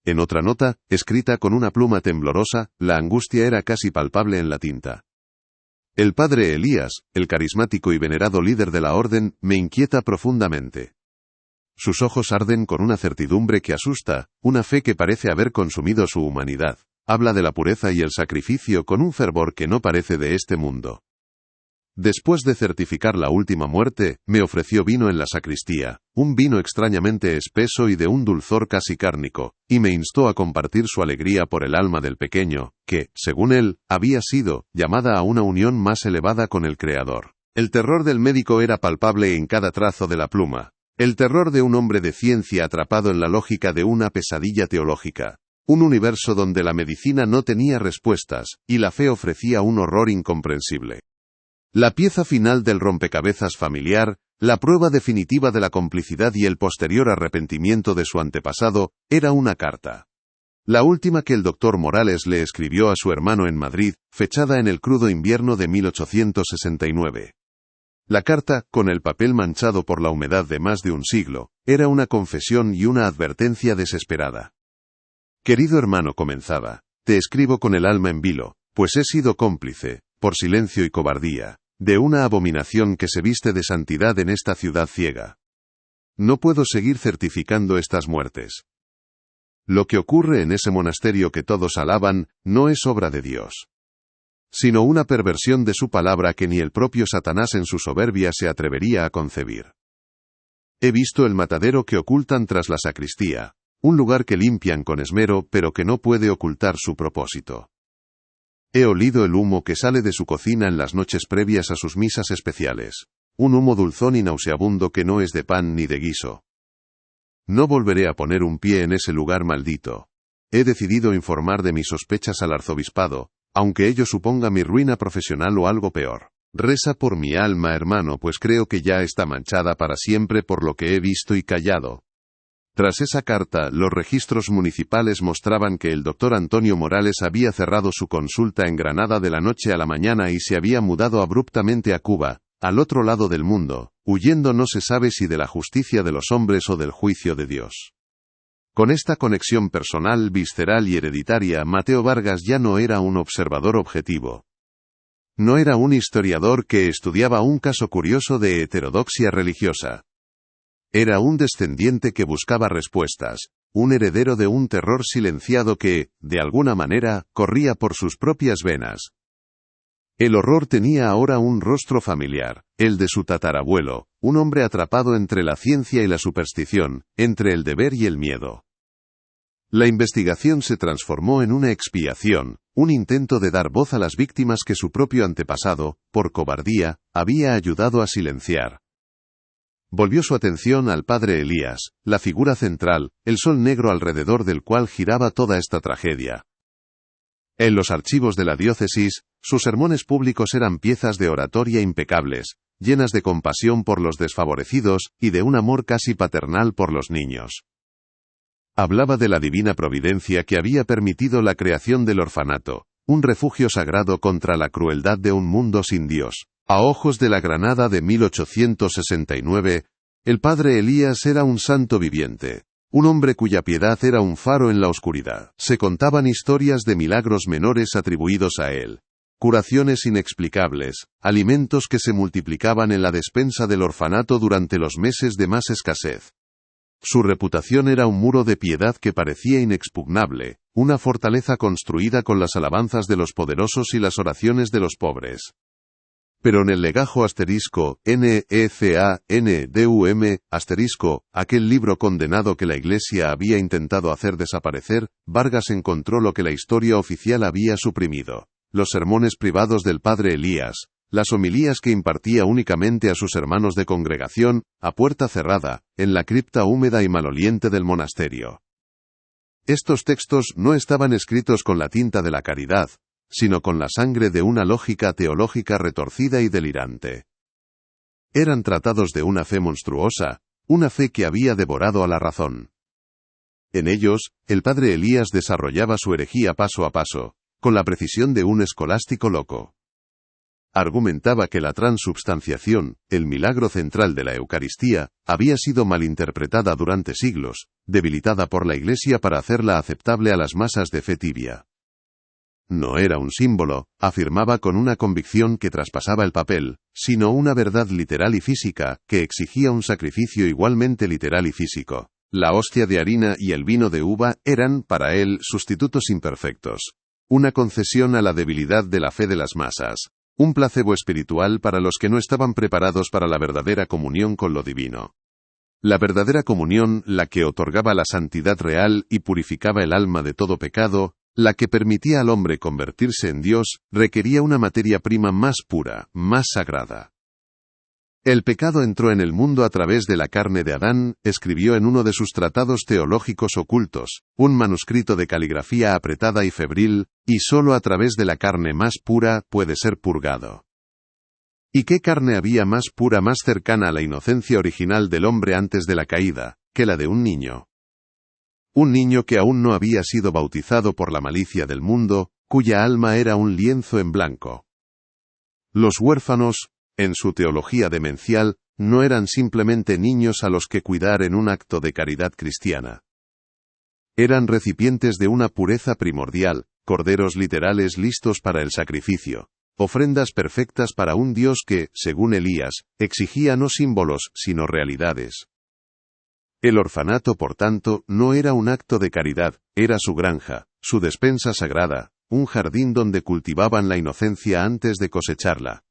En otra nota, escrita con una pluma temblorosa, la angustia era casi palpable en la tinta. El padre Elías, el carismático y venerado líder de la orden, me inquieta profundamente. Sus ojos arden con una certidumbre que asusta, una fe que parece haber consumido su humanidad. Habla de la pureza y el sacrificio con un fervor que no parece de este mundo. Después de certificar la última muerte, me ofreció vino en la sacristía, un vino extrañamente espeso y de un dulzor casi cárnico, y me instó a compartir su alegría por el alma del pequeño, que, según él, había sido llamada a una unión más elevada con el Creador. El terror del médico era palpable en cada trazo de la pluma. El terror de un hombre de ciencia atrapado en la lógica de una pesadilla teológica. Un universo donde la medicina no tenía respuestas, y la fe ofrecía un horror incomprensible. La pieza final del rompecabezas familiar, la prueba definitiva de la complicidad y el posterior arrepentimiento de su antepasado, era una carta. La última que el doctor Morales le escribió a su hermano en Madrid, fechada en el crudo invierno de 1869. La carta, con el papel manchado por la humedad de más de un siglo, era una confesión y una advertencia desesperada. Querido hermano, comenzaba, te escribo con el alma en vilo, pues he sido cómplice, por silencio y cobardía, de una abominación que se viste de santidad en esta ciudad ciega. No puedo seguir certificando estas muertes. Lo que ocurre en ese monasterio que todos alaban, no es obra de Dios, sino una perversión de su palabra que ni el propio Satanás en su soberbia se atrevería a concebir. He visto el matadero que ocultan tras la sacristía, un lugar que limpian con esmero pero que no puede ocultar su propósito. He olido el humo que sale de su cocina en las noches previas a sus misas especiales, un humo dulzón y nauseabundo que no es de pan ni de guiso. No volveré a poner un pie en ese lugar maldito. He decidido informar de mis sospechas al arzobispado, aunque ello suponga mi ruina profesional o algo peor. Reza por mi alma, hermano, pues creo que ya está manchada para siempre por lo que he visto y callado. Tras esa carta, los registros municipales mostraban que el doctor Antonio Morales había cerrado su consulta en Granada de la noche a la mañana y se había mudado abruptamente a Cuba, al otro lado del mundo, huyendo no se sabe si de la justicia de los hombres o del juicio de Dios. Con esta conexión personal, visceral y hereditaria, Mateo Vargas ya no era un observador objetivo. No era un historiador que estudiaba un caso curioso de heterodoxia religiosa. Era un descendiente que buscaba respuestas, un heredero de un terror silenciado que, de alguna manera, corría por sus propias venas. El horror tenía ahora un rostro familiar, el de su tatarabuelo, un hombre atrapado entre la ciencia y la superstición, entre el deber y el miedo. La investigación se transformó en una expiación, un intento de dar voz a las víctimas que su propio antepasado, por cobardía, había ayudado a silenciar. Volvió su atención al padre Elías, la figura central, el sol negro alrededor del cual giraba toda esta tragedia. En los archivos de la diócesis, sus sermones públicos eran piezas de oratoria impecables, llenas de compasión por los desfavorecidos y de un amor casi paternal por los niños. Hablaba de la divina providencia que había permitido la creación del orfanato, un refugio sagrado contra la crueldad de un mundo sin Dios. A ojos de la Granada de 1869, el padre Elías era un santo viviente, un hombre cuya piedad era un faro en la oscuridad. Se contaban historias de milagros menores atribuidos a él, curaciones inexplicables, alimentos que se multiplicaban en la despensa del orfanato durante los meses de más escasez. Su reputación era un muro de piedad que parecía inexpugnable, una fortaleza construida con las alabanzas de los poderosos y las oraciones de los pobres. Pero en el legajo NEFANDUM, aquel libro condenado que la Iglesia había intentado hacer desaparecer, Vargas encontró lo que la historia oficial había suprimido: los sermones privados del padre Elías, las homilías que impartía únicamente a sus hermanos de congregación, a puerta cerrada, en la cripta húmeda y maloliente del monasterio. Estos textos no estaban escritos con la tinta de la caridad, sino con la sangre de una lógica teológica retorcida y delirante. Eran tratados de una fe monstruosa, una fe que había devorado a la razón. En ellos, el padre Elías desarrollaba su herejía paso a paso, con la precisión de un escolástico loco. Argumentaba que la transubstanciación, el milagro central de la Eucaristía, había sido malinterpretada durante siglos, debilitada por la Iglesia para hacerla aceptable a las masas de fe tibia. No era un símbolo, afirmaba con una convicción que traspasaba el papel, sino una verdad literal y física, que exigía un sacrificio igualmente literal y físico. La hostia de harina y el vino de uva eran, para él, sustitutos imperfectos. Una concesión a la debilidad de la fe de las masas. Un placebo espiritual para los que no estaban preparados para la verdadera comunión con lo divino. La verdadera comunión, la que otorgaba la santidad real y purificaba el alma de todo pecado, la que permitía al hombre convertirse en Dios, requería una materia prima más pura, más sagrada. El pecado entró en el mundo a través de la carne de Adán, escribió en uno de sus tratados teológicos ocultos, un manuscrito de caligrafía apretada y febril, y sólo a través de la carne más pura puede ser purgado. ¿Y qué carne había más pura, más cercana a la inocencia original del hombre antes de la caída, que la de un niño? Un niño que aún no había sido bautizado por la malicia del mundo, cuya alma era un lienzo en blanco. Los huérfanos, en su teología demencial, no eran simplemente niños a los que cuidar en un acto de caridad cristiana. Eran recipientes de una pureza primordial, corderos literales listos para el sacrificio, ofrendas perfectas para un Dios que, según Elías, exigía no símbolos, sino realidades. El orfanato, por tanto, no era un acto de caridad, era su granja, su despensa sagrada, un jardín donde cultivaban la inocencia antes de cosecharla.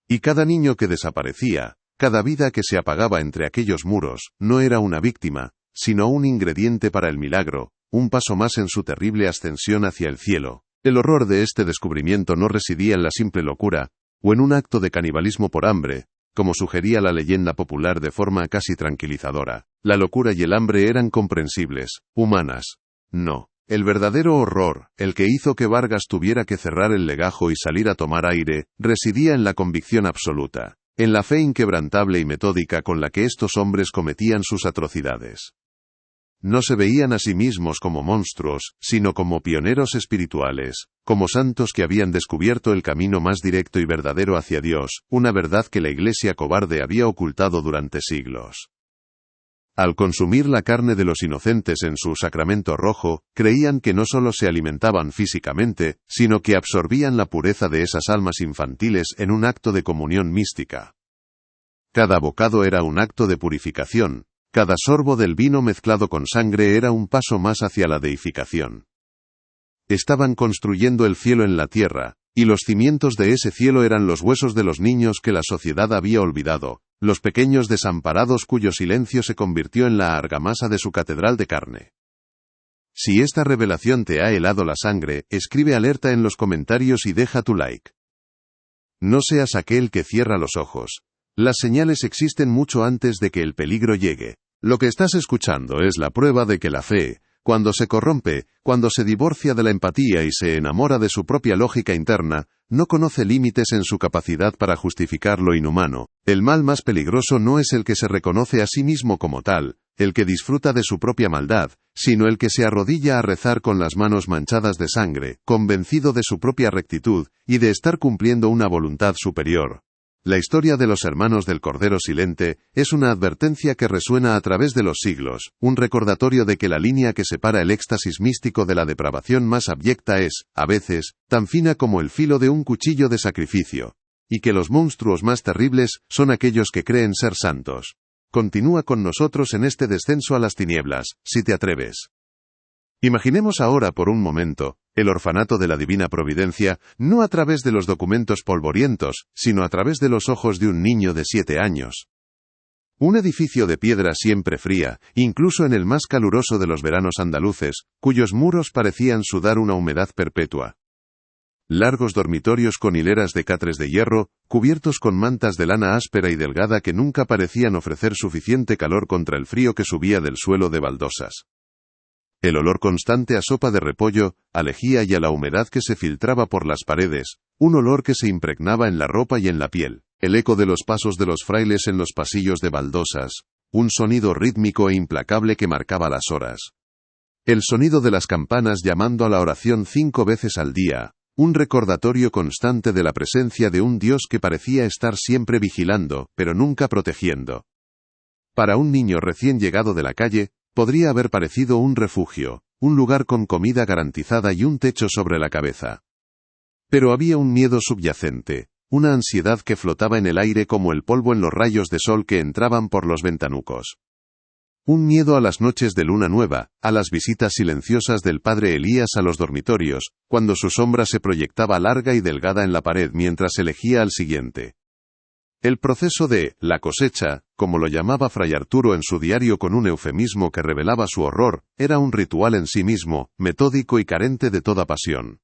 Y cada niño que desaparecía, cada vida que se apagaba entre aquellos muros, no era una víctima, sino un ingrediente para el milagro, un paso más en su terrible ascensión hacia el cielo. El horror de este descubrimiento no residía en la simple locura, o en un acto de canibalismo por hambre, como sugería la leyenda popular de forma casi tranquilizadora. La locura y el hambre eran comprensibles, humanas. No. El verdadero horror, el que hizo que Vargas tuviera que cerrar el legajo y salir a tomar aire, residía en la convicción absoluta, en la fe inquebrantable y metódica con la que estos hombres cometían sus atrocidades. No se veían a sí mismos como monstruos, sino como pioneros espirituales, como santos que habían descubierto el camino más directo y verdadero hacia Dios, una verdad que la Iglesia cobarde había ocultado durante siglos. Al consumir la carne de los inocentes en su sacramento rojo, creían que no solo se alimentaban físicamente, sino que absorbían la pureza de esas almas infantiles en un acto de comunión mística. Cada bocado era un acto de purificación, cada sorbo del vino mezclado con sangre era un paso más hacia la deificación. Estaban construyendo el cielo en la tierra, y los cimientos de ese cielo eran los huesos de los niños que la sociedad había olvidado, los pequeños desamparados cuyo silencio se convirtió en la argamasa de su catedral de carne. Si esta revelación te ha helado la sangre, escribe alerta en los comentarios y deja tu like. No seas aquel que cierra los ojos. Las señales existen mucho antes de que el peligro llegue. Lo que estás escuchando es la prueba de que la fe, cuando se corrompe, cuando se divorcia de la empatía y se enamora de su propia lógica interna, no conoce límites en su capacidad para justificar lo inhumano. El mal más peligroso no es el que se reconoce a sí mismo como tal, el que disfruta de su propia maldad, sino el que se arrodilla a rezar con las manos manchadas de sangre, convencido de su propia rectitud, y de estar cumpliendo una voluntad superior. La historia de los hermanos del Cordero Silente es una advertencia que resuena a través de los siglos, un recordatorio de que la línea que separa el éxtasis místico de la depravación más abyecta es, a veces, tan fina como el filo de un cuchillo de sacrificio, y que los monstruos más terribles son aquellos que creen ser santos. Continúa con nosotros en este descenso a las tinieblas, si te atreves. Imaginemos ahora por un momento, el orfanato de la Divina Providencia, no a través de los documentos polvorientos, sino a través de los ojos de un niño de 7 años. Un edificio de piedra siempre fría, incluso en el más caluroso de los veranos andaluces, cuyos muros parecían sudar una humedad perpetua. Largos dormitorios con hileras de catres de hierro, cubiertos con mantas de lana áspera y delgada que nunca parecían ofrecer suficiente calor contra el frío que subía del suelo de baldosas. El olor constante a sopa de repollo, a lejía y a la humedad que se filtraba por las paredes, un olor que se impregnaba en la ropa y en la piel, el eco de los pasos de los frailes en los pasillos de baldosas, un sonido rítmico e implacable que marcaba las horas. El sonido de las campanas llamando a la oración 5 veces al día, un recordatorio constante de la presencia de un Dios que parecía estar siempre vigilando, pero nunca protegiendo. Para un niño recién llegado de la calle, podría haber parecido un refugio, un lugar con comida garantizada y un techo sobre la cabeza. Pero había un miedo subyacente, una ansiedad que flotaba en el aire como el polvo en los rayos de sol que entraban por los ventanucos. Un miedo a las noches de luna nueva, a las visitas silenciosas del padre Elías a los dormitorios, cuando su sombra se proyectaba larga y delgada en la pared mientras elegía al siguiente. El proceso de la cosecha, como lo llamaba Fray Arturo en su diario con un eufemismo que revelaba su horror, era un ritual en sí mismo, metódico y carente de toda pasión.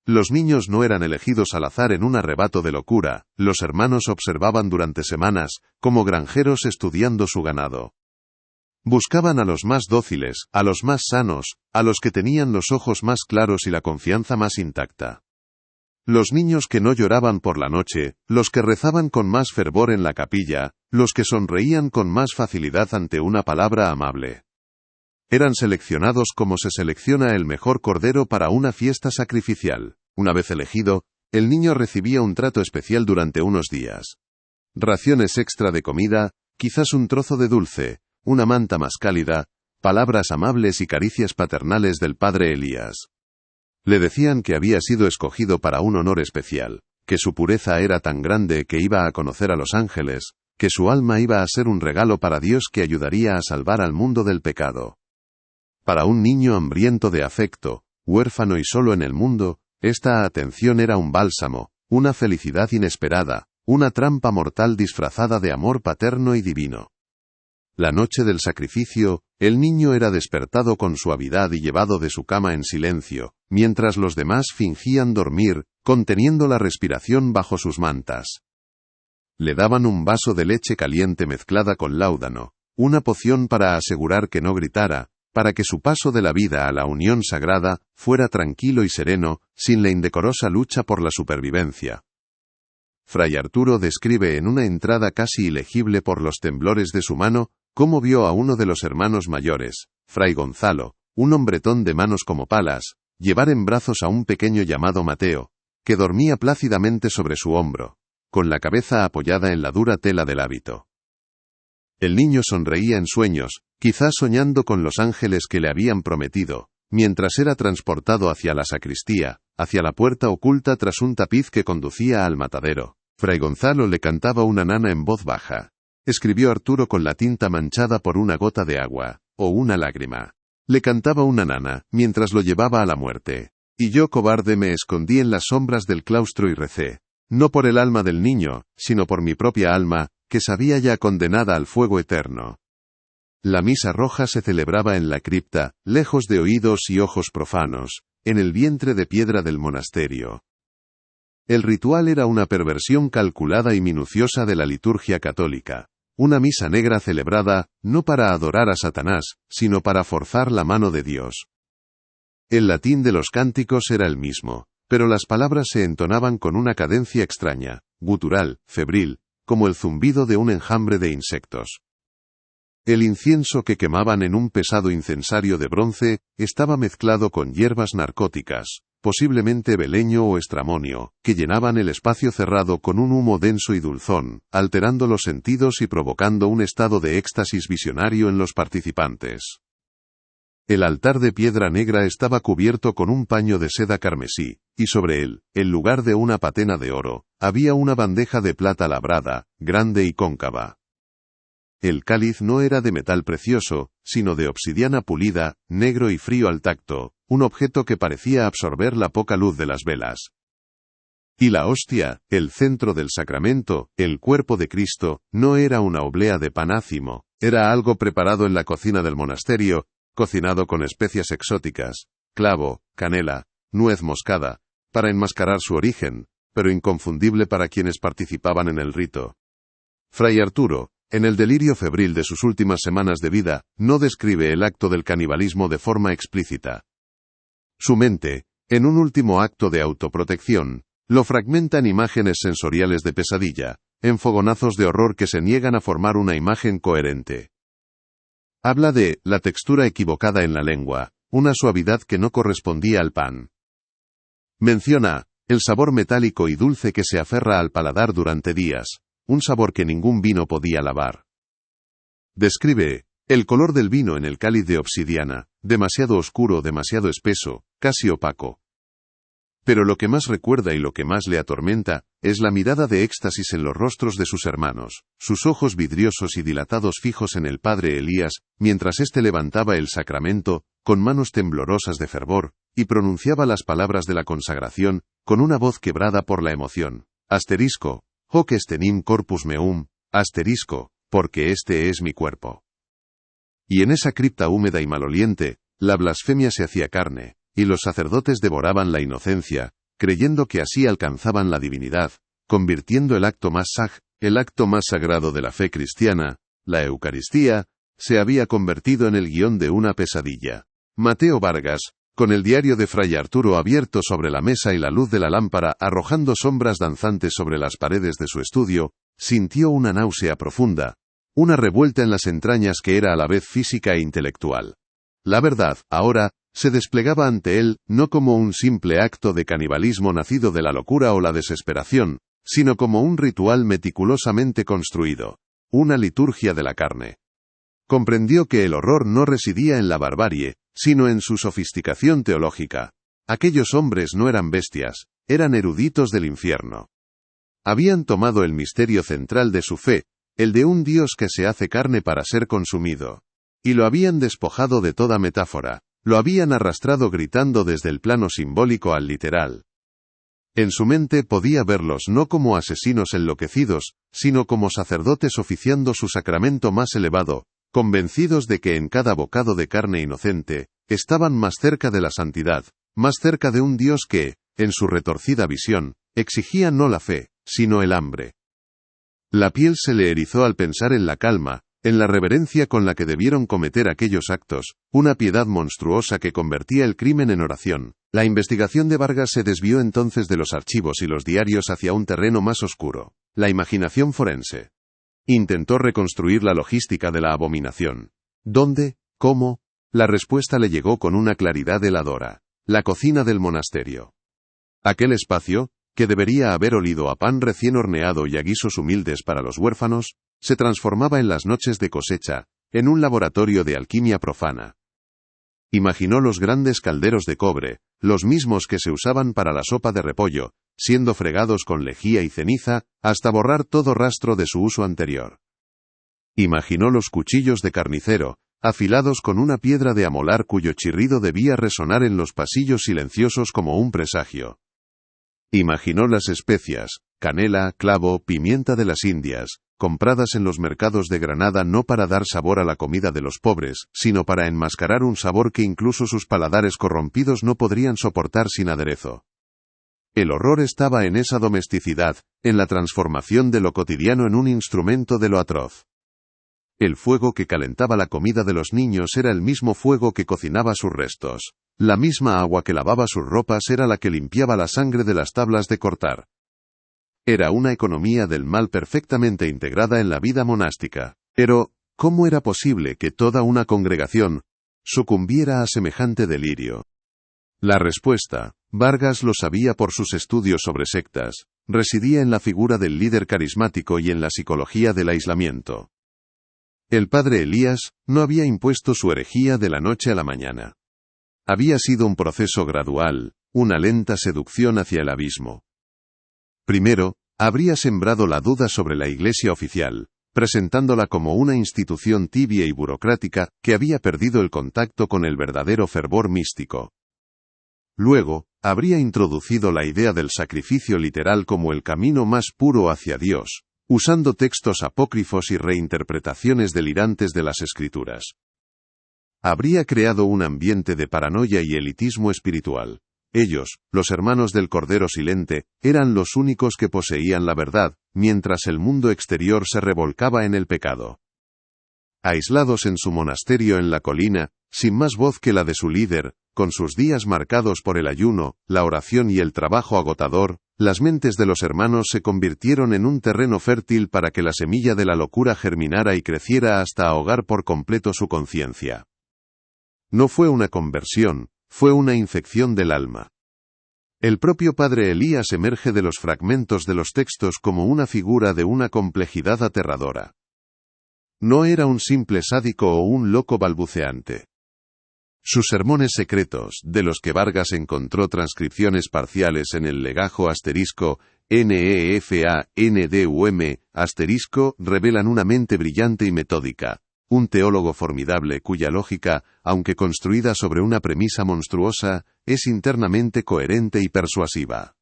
Los niños no eran elegidos al azar en un arrebato de locura, los hermanos observaban durante semanas, como granjeros estudiando su ganado. Buscaban a los más dóciles, a los más sanos, a los que tenían los ojos más claros y la confianza más intacta. Los niños que no lloraban por la noche, los que rezaban con más fervor en la capilla, los que sonreían con más facilidad ante una palabra amable. Eran seleccionados como se selecciona el mejor cordero para una fiesta sacrificial. Una vez elegido, el niño recibía un trato especial durante unos días. Raciones extra de comida, quizás un trozo de dulce, una manta más cálida, palabras amables y caricias paternales del padre Elías. Le decían que había sido escogido para un honor especial, que su pureza era tan grande que iba a conocer a los ángeles, que su alma iba a ser un regalo para Dios que ayudaría a salvar al mundo del pecado. Para un niño hambriento de afecto, huérfano y solo en el mundo, esta atención era un bálsamo, una felicidad inesperada, una trampa mortal disfrazada de amor paterno y divino. La noche del sacrificio, el niño era despertado con suavidad y llevado de su cama en silencio, mientras los demás fingían dormir, conteniendo la respiración bajo sus mantas. Le daban un vaso de leche caliente mezclada con láudano, una poción para asegurar que no gritara, para que su paso de la vida a la unión sagrada fuera tranquilo y sereno, sin la indecorosa lucha por la supervivencia. Fray Arturo describe en una entrada casi ilegible por los temblores de su mano, cómo vio a uno de los hermanos mayores, Fray Gonzalo, un hombretón de manos como palas, llevar en brazos a un pequeño llamado Mateo, que dormía plácidamente sobre su hombro, con la cabeza apoyada en la dura tela del hábito. El niño sonreía en sueños, quizás soñando con los ángeles que le habían prometido, mientras era transportado hacia la sacristía, hacia la puerta oculta tras un tapiz que conducía al matadero. Fray Gonzalo le cantaba una nana en voz baja. Escribió Arturo con la tinta manchada por una gota de agua, o una lágrima. Le cantaba una nana, mientras lo llevaba a la muerte. Y yo, cobarde, me escondí en las sombras del claustro y recé. No por el alma del niño, sino por mi propia alma, que sabía ya condenada al fuego eterno. La misa roja se celebraba en la cripta, lejos de oídos y ojos profanos, en el vientre de piedra del monasterio. El ritual era una perversión calculada y minuciosa de la liturgia católica. Una misa negra celebrada, no para adorar a Satanás, sino para forzar la mano de Dios. El latín de los cánticos era el mismo, pero las palabras se entonaban con una cadencia extraña, gutural, febril, como el zumbido de un enjambre de insectos. El incienso que quemaban en un pesado incensario de bronce, estaba mezclado con hierbas narcóticas, posiblemente beleño o estramonio, que llenaban el espacio cerrado con un humo denso y dulzón, alterando los sentidos y provocando un estado de éxtasis visionario en los participantes. El altar de piedra negra estaba cubierto con un paño de seda carmesí, y sobre él, en lugar de una patena de oro, había una bandeja de plata labrada, grande y cóncava. El cáliz no era de metal precioso, sino de obsidiana pulida, negro y frío al tacto, un objeto que parecía absorber la poca luz de las velas. Y la hostia, el centro del sacramento, el cuerpo de Cristo, no era una oblea de pan ácimo, era algo preparado en la cocina del monasterio, cocinado con especias exóticas, clavo, canela, nuez moscada, para enmascarar su origen, pero inconfundible para quienes participaban en el rito. Fray Arturo, en el delirio febril de sus últimas semanas de vida, no describe el acto del canibalismo de forma explícita. Su mente, en un último acto de autoprotección, lo fragmenta en imágenes sensoriales de pesadilla, en fogonazos de horror que se niegan a formar una imagen coherente. Habla de la textura equivocada en la lengua, una suavidad que no correspondía al pan. Menciona el sabor metálico y dulce que se aferra al paladar durante días, un sabor que ningún vino podía lavar. Describe el color del vino en el cáliz de obsidiana, demasiado oscuro, demasiado espeso, casi opaco. Pero lo que más recuerda y lo que más le atormenta, es la mirada de éxtasis en los rostros de sus hermanos, sus ojos vidriosos y dilatados fijos en el padre Elías, mientras éste levantaba el sacramento, con manos temblorosas de fervor, y pronunciaba las palabras de la consagración, con una voz quebrada por la emoción. Asterisco, hoc est enim corpus meum, asterisco, porque este es mi cuerpo. Y en esa cripta húmeda y maloliente, la blasfemia se hacía carne, y los sacerdotes devoraban la inocencia, creyendo que así alcanzaban la divinidad, convirtiendo el acto más sagrado de la fe cristiana, la Eucaristía, se había convertido en el guión de una pesadilla. Mateo Vargas, con el diario de Fray Arturo abierto sobre la mesa y la luz de la lámpara arrojando sombras danzantes sobre las paredes de su estudio, sintió una náusea profunda, una revuelta en las entrañas que era a la vez física e intelectual. La verdad, ahora, se desplegaba ante él, no como un simple acto de canibalismo nacido de la locura o la desesperación, sino como un ritual meticulosamente construido, una liturgia de la carne. Comprendió que el horror no residía en la barbarie, sino en su sofisticación teológica. Aquellos hombres no eran bestias, eran eruditos del infierno. Habían tomado el misterio central de su fe, el de un Dios que se hace carne para ser consumido, y lo habían despojado de toda metáfora, lo habían arrastrado gritando desde el plano simbólico al literal. En su mente podía verlos no como asesinos enloquecidos, sino como sacerdotes oficiando su sacramento más elevado, convencidos de que en cada bocado de carne inocente, estaban más cerca de la santidad, más cerca de un Dios que, en su retorcida visión, exigía no la fe, sino el hambre. La piel se le erizó al pensar en la calma, en la reverencia con la que debieron cometer aquellos actos, una piedad monstruosa que convertía el crimen en oración. La investigación de Vargas se desvió entonces de los archivos y los diarios hacia un terreno más oscuro, la imaginación forense. Intentó reconstruir la logística de la abominación. ¿Dónde? ¿Cómo? La respuesta le llegó con una claridad heladora. La cocina del monasterio. Aquel espacio, que debería haber olido a pan recién horneado y a guisos humildes para los huérfanos, se transformaba en las noches de cosecha, en un laboratorio de alquimia profana. Imaginó los grandes calderos de cobre, los mismos que se usaban para la sopa de repollo, siendo fregados con lejía y ceniza, hasta borrar todo rastro de su uso anterior. Imaginó los cuchillos de carnicero, afilados con una piedra de amolar cuyo chirrido debía resonar en los pasillos silenciosos como un presagio. Imaginó las especias, canela, clavo, pimienta de las Indias, compradas en los mercados de Granada no para dar sabor a la comida de los pobres, sino para enmascarar un sabor que incluso sus paladares corrompidos no podrían soportar sin aderezo. El horror estaba en esa domesticidad, en la transformación de lo cotidiano en un instrumento de lo atroz. El fuego que calentaba la comida de los niños era el mismo fuego que cocinaba sus restos. La misma agua que lavaba sus ropas era la que limpiaba la sangre de las tablas de cortar. Era una economía del mal perfectamente integrada en la vida monástica. Pero, ¿cómo era posible que toda una congregación sucumbiera a semejante delirio? La respuesta, Vargas lo sabía por sus estudios sobre sectas, residía en la figura del líder carismático y en la psicología del aislamiento. El padre Elías no había impuesto su herejía de la noche a la mañana. Había sido un proceso gradual, una lenta seducción hacia el abismo. Primero, habría sembrado la duda sobre la Iglesia oficial, presentándola como una institución tibia y burocrática que había perdido el contacto con el verdadero fervor místico. Luego, habría introducido la idea del sacrificio literal como el camino más puro hacia Dios, usando textos apócrifos y reinterpretaciones delirantes de las Escrituras. Habría creado un ambiente de paranoia y elitismo espiritual. Ellos, los hermanos del Cordero Silente, eran los únicos que poseían la verdad, mientras el mundo exterior se revolcaba en el pecado. Aislados en su monasterio en la colina, sin más voz que la de su líder, con sus días marcados por el ayuno, la oración y el trabajo agotador, las mentes de los hermanos se convirtieron en un terreno fértil para que la semilla de la locura germinara y creciera hasta ahogar por completo su conciencia. No fue una conversión, fue una infección del alma. El propio padre Elías emerge de los fragmentos de los textos como una figura de una complejidad aterradora. No era un simple sádico o un loco balbuceante. Sus sermones secretos, de los que Vargas encontró transcripciones parciales en el legajo *NEFANDUM*, revelan una mente brillante y metódica, un teólogo formidable cuya lógica, aunque construida sobre una premisa monstruosa, es internamente coherente y persuasiva.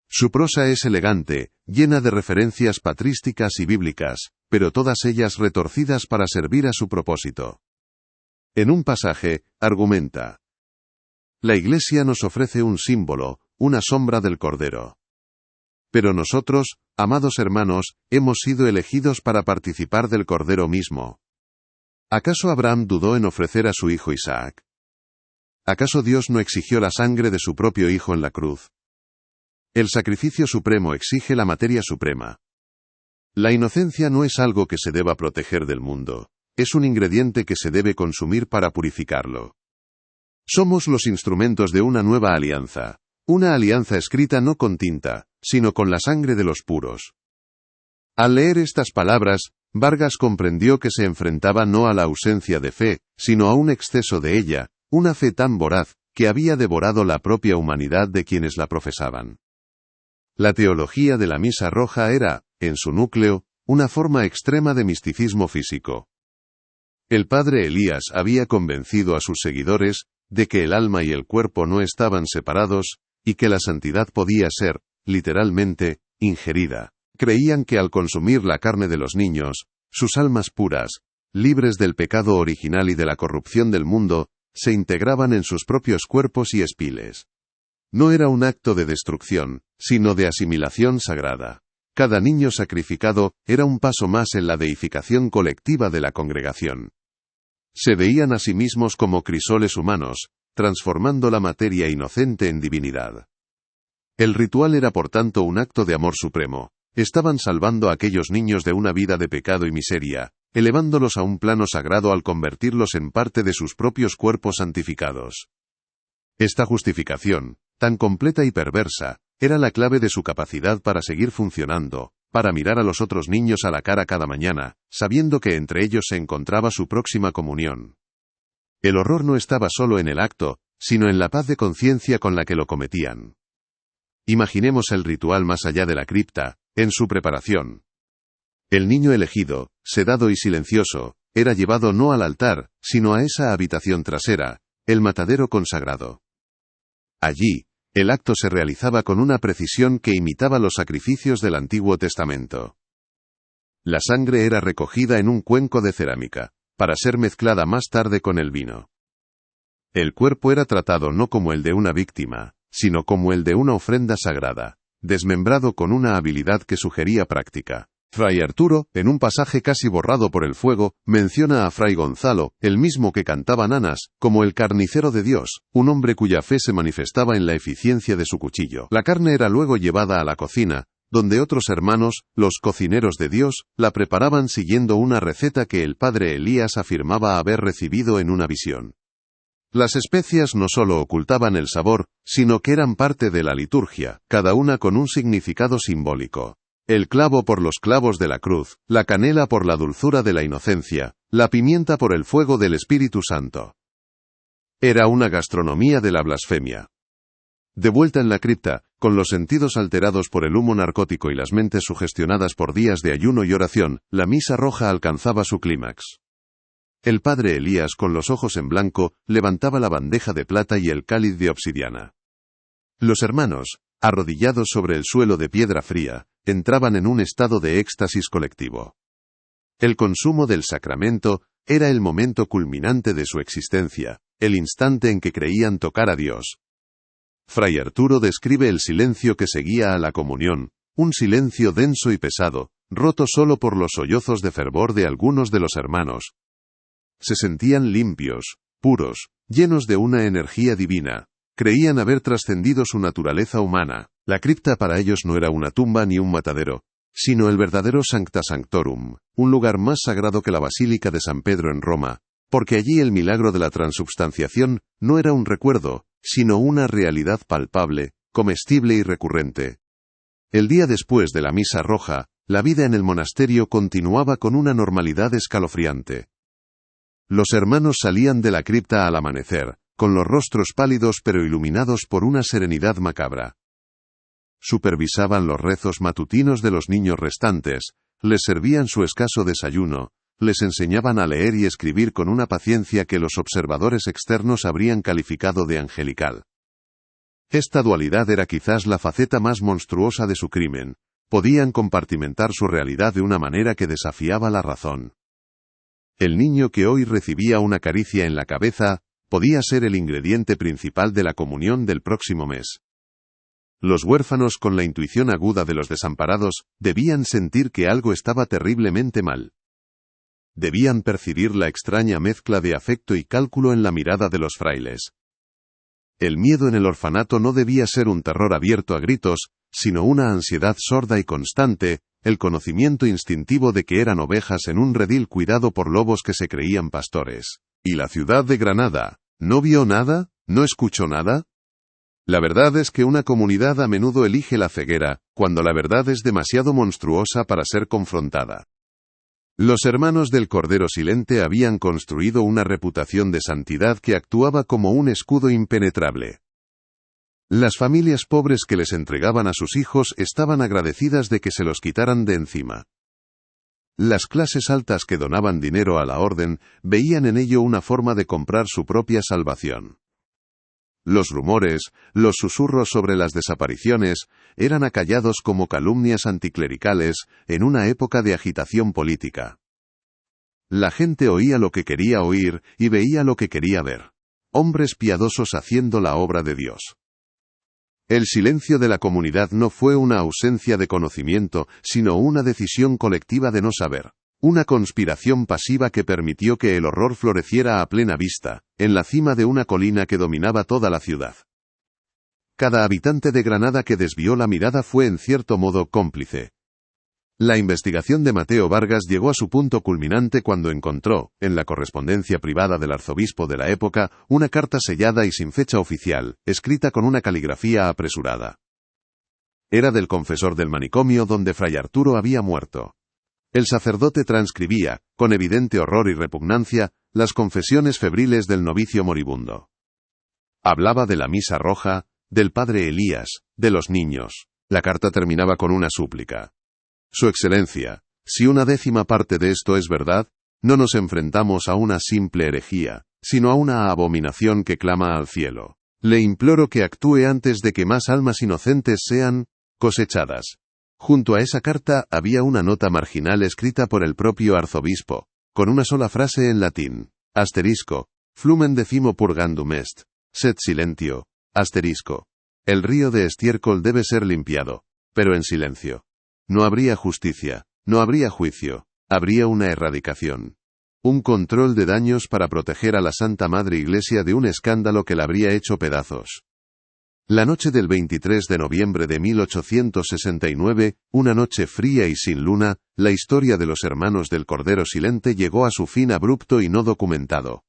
Su prosa es elegante, llena de referencias patrísticas y bíblicas, pero todas ellas retorcidas para servir a su propósito. En un pasaje, argumenta: la Iglesia nos ofrece un símbolo, una sombra del Cordero. Pero nosotros, amados hermanos, hemos sido elegidos para participar del Cordero mismo. ¿Acaso Abraham dudó en ofrecer a su hijo Isaac? ¿Acaso Dios no exigió la sangre de su propio hijo en la cruz? El sacrificio supremo exige la materia suprema. La inocencia no es algo que se deba proteger del mundo, es un ingrediente que se debe consumir para purificarlo. Somos los instrumentos de una nueva alianza. Una alianza escrita no con tinta, sino con la sangre de los puros. Al leer estas palabras, Vargas comprendió que se enfrentaba no a la ausencia de fe, sino a un exceso de ella, una fe tan voraz, que había devorado la propia humanidad de quienes la profesaban. La teología de la Misa Roja era, en su núcleo, una forma extrema de misticismo físico. El padre Elías había convencido a sus seguidores de que el alma y el cuerpo no estaban separados, y que la santidad podía ser, literalmente, ingerida. Creían que al consumir la carne de los niños, sus almas puras, libres del pecado original y de la corrupción del mundo, se integraban en sus propios cuerpos y espiles. No era un acto de destrucción, sino de asimilación sagrada. Cada niño sacrificado era un paso más en la deificación colectiva de la congregación. Se veían a sí mismos como crisoles humanos, transformando la materia inocente en divinidad. El ritual era por tanto un acto de amor supremo. Estaban salvando a aquellos niños de una vida de pecado y miseria, elevándolos a un plano sagrado al convertirlos en parte de sus propios cuerpos santificados. Esta justificación, tan completa y perversa, era la clave de su capacidad para seguir funcionando, para mirar a los otros niños a la cara cada mañana, sabiendo que entre ellos se encontraba su próxima comunión. El horror no estaba solo en el acto, sino en la paz de conciencia con la que lo cometían. Imaginemos el ritual más allá de la cripta, en su preparación. El niño elegido, sedado y silencioso, era llevado no al altar, sino a esa habitación trasera, el matadero consagrado. Allí, el acto se realizaba con una precisión que imitaba los sacrificios del Antiguo Testamento. La sangre era recogida en un cuenco de cerámica, para ser mezclada más tarde con el vino. El cuerpo era tratado no como el de una víctima, sino como el de una ofrenda sagrada, desmembrado con una habilidad que sugería práctica. Fray Arturo, en un pasaje casi borrado por el fuego, menciona a Fray Gonzalo, el mismo que cantaba nanas, como el carnicero de Dios, un hombre cuya fe se manifestaba en la eficiencia de su cuchillo. La carne era luego llevada a la cocina, donde otros hermanos, los cocineros de Dios, la preparaban siguiendo una receta que el padre Elías afirmaba haber recibido en una visión. Las especias no solo ocultaban el sabor, sino que eran parte de la liturgia, cada una con un significado simbólico. El clavo por los clavos de la cruz, la canela por la dulzura de la inocencia, la pimienta por el fuego del Espíritu Santo. Era una gastronomía de la blasfemia. De vuelta en la cripta, con los sentidos alterados por el humo narcótico y las mentes sugestionadas por días de ayuno y oración, la Misa Roja alcanzaba su clímax. El padre Elías, con los ojos en blanco, levantaba la bandeja de plata y el cáliz de obsidiana. Los hermanos, arrodillados sobre el suelo de piedra fría, entraban en un estado de éxtasis colectivo. El consumo del sacramento era el momento culminante de su existencia, el instante en que creían tocar a Dios. Fray Arturo describe el silencio que seguía a la comunión, un silencio denso y pesado, roto solo por los sollozos de fervor de algunos de los hermanos. Se sentían limpios, puros, llenos de una energía divina. Creían haber trascendido su naturaleza humana. La cripta para ellos no era una tumba ni un matadero, sino el verdadero Sancta Sanctorum, un lugar más sagrado que la Basílica de San Pedro en Roma, porque allí el milagro de la transubstanciación no era un recuerdo, sino una realidad palpable, comestible y recurrente. El día después de la Misa Roja, la vida en el monasterio continuaba con una normalidad escalofriante. Los hermanos salían de la cripta al amanecer, con los rostros pálidos pero iluminados por una serenidad macabra. Supervisaban los rezos matutinos de los niños restantes, les servían su escaso desayuno, les enseñaban a leer y escribir con una paciencia que los observadores externos habrían calificado de angelical. Esta dualidad era quizás la faceta más monstruosa de su crimen. Podían compartimentar su realidad de una manera que desafiaba la razón. El niño que hoy recibía una caricia en la cabeza, podía ser el ingrediente principal de la comunión del próximo mes. Los huérfanos, con la intuición aguda de los desamparados, debían sentir que algo estaba terriblemente mal. Debían percibir la extraña mezcla de afecto y cálculo en la mirada de los frailes. El miedo en el orfanato no debía ser un terror abierto a gritos, sino una ansiedad sorda y constante, el conocimiento instintivo de que eran ovejas en un redil cuidado por lobos que se creían pastores. ¿Y la ciudad de Granada? ¿No vio nada? ¿No escuchó nada? La verdad es que una comunidad a menudo elige la ceguera, cuando la verdad es demasiado monstruosa para ser confrontada. Los hermanos del Cordero Silente habían construido una reputación de santidad que actuaba como un escudo impenetrable. Las familias pobres que les entregaban a sus hijos estaban agradecidas de que se los quitaran de encima. Las clases altas que donaban dinero a la orden veían en ello una forma de comprar su propia salvación. Los rumores, los susurros sobre las desapariciones, eran acallados como calumnias anticlericales en una época de agitación política. La gente oía lo que quería oír y veía lo que quería ver. Hombres piadosos haciendo la obra de Dios. El silencio de la comunidad no fue una ausencia de conocimiento, sino una decisión colectiva de no saber. Una conspiración pasiva que permitió que el horror floreciera a plena vista, en la cima de una colina que dominaba toda la ciudad. Cada habitante de Granada que desvió la mirada fue en cierto modo cómplice. La investigación de Mateo Vargas llegó a su punto culminante cuando encontró, en la correspondencia privada del arzobispo de la época, una carta sellada y sin fecha oficial, escrita con una caligrafía apresurada. Era del confesor del manicomio donde Fray Arturo había muerto. El sacerdote transcribía, con evidente horror y repugnancia, las confesiones febriles del novicio moribundo. Hablaba de la misa roja, del padre Elías, de los niños. La carta terminaba con una súplica. Su Excelencia, si una décima parte de esto es verdad, no nos enfrentamos a una simple herejía, sino a una abominación que clama al cielo. Le imploro que actúe antes de que más almas inocentes sean cosechadas. Junto a esa carta había una nota marginal escrita por el propio arzobispo, con una sola frase en latín. Asterisco. Flumen decimo purgandum est. Sed silentio. Asterisco. El río de estiércol debe ser limpiado, pero en silencio. No habría justicia, no habría juicio, habría una erradicación. Un control de daños para proteger a la Santa Madre Iglesia de un escándalo que la habría hecho pedazos. La noche del 23 de noviembre de 1869, una noche fría y sin luna, la historia de los hermanos del Cordero Silente llegó a su fin abrupto y no documentado.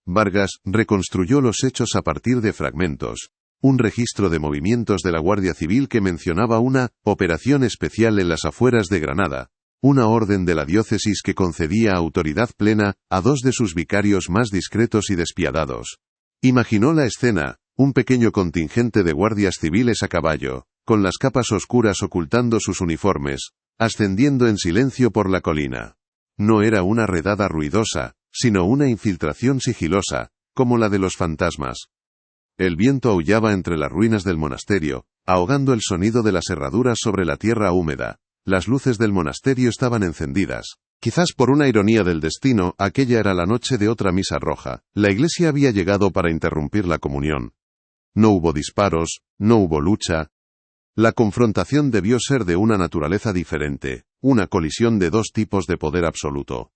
Vargas reconstruyó los hechos a partir de fragmentos. Un registro de movimientos de la Guardia Civil que mencionaba una operación especial en las afueras de Granada, una orden de la diócesis que concedía autoridad plena a dos de sus vicarios más discretos y despiadados. Imaginó la escena, un pequeño contingente de guardias civiles a caballo, con las capas oscuras ocultando sus uniformes, ascendiendo en silencio por la colina. No era una redada ruidosa, sino una infiltración sigilosa, como la de los fantasmas. El viento aullaba entre las ruinas del monasterio, ahogando el sonido de las herraduras sobre la tierra húmeda. Las luces del monasterio estaban encendidas. Quizás por una ironía del destino, aquella era la noche de otra misa roja. La iglesia había llegado para interrumpir la comunión. No hubo disparos, no hubo lucha. La confrontación debió ser de una naturaleza diferente, una colisión de dos tipos de poder absoluto.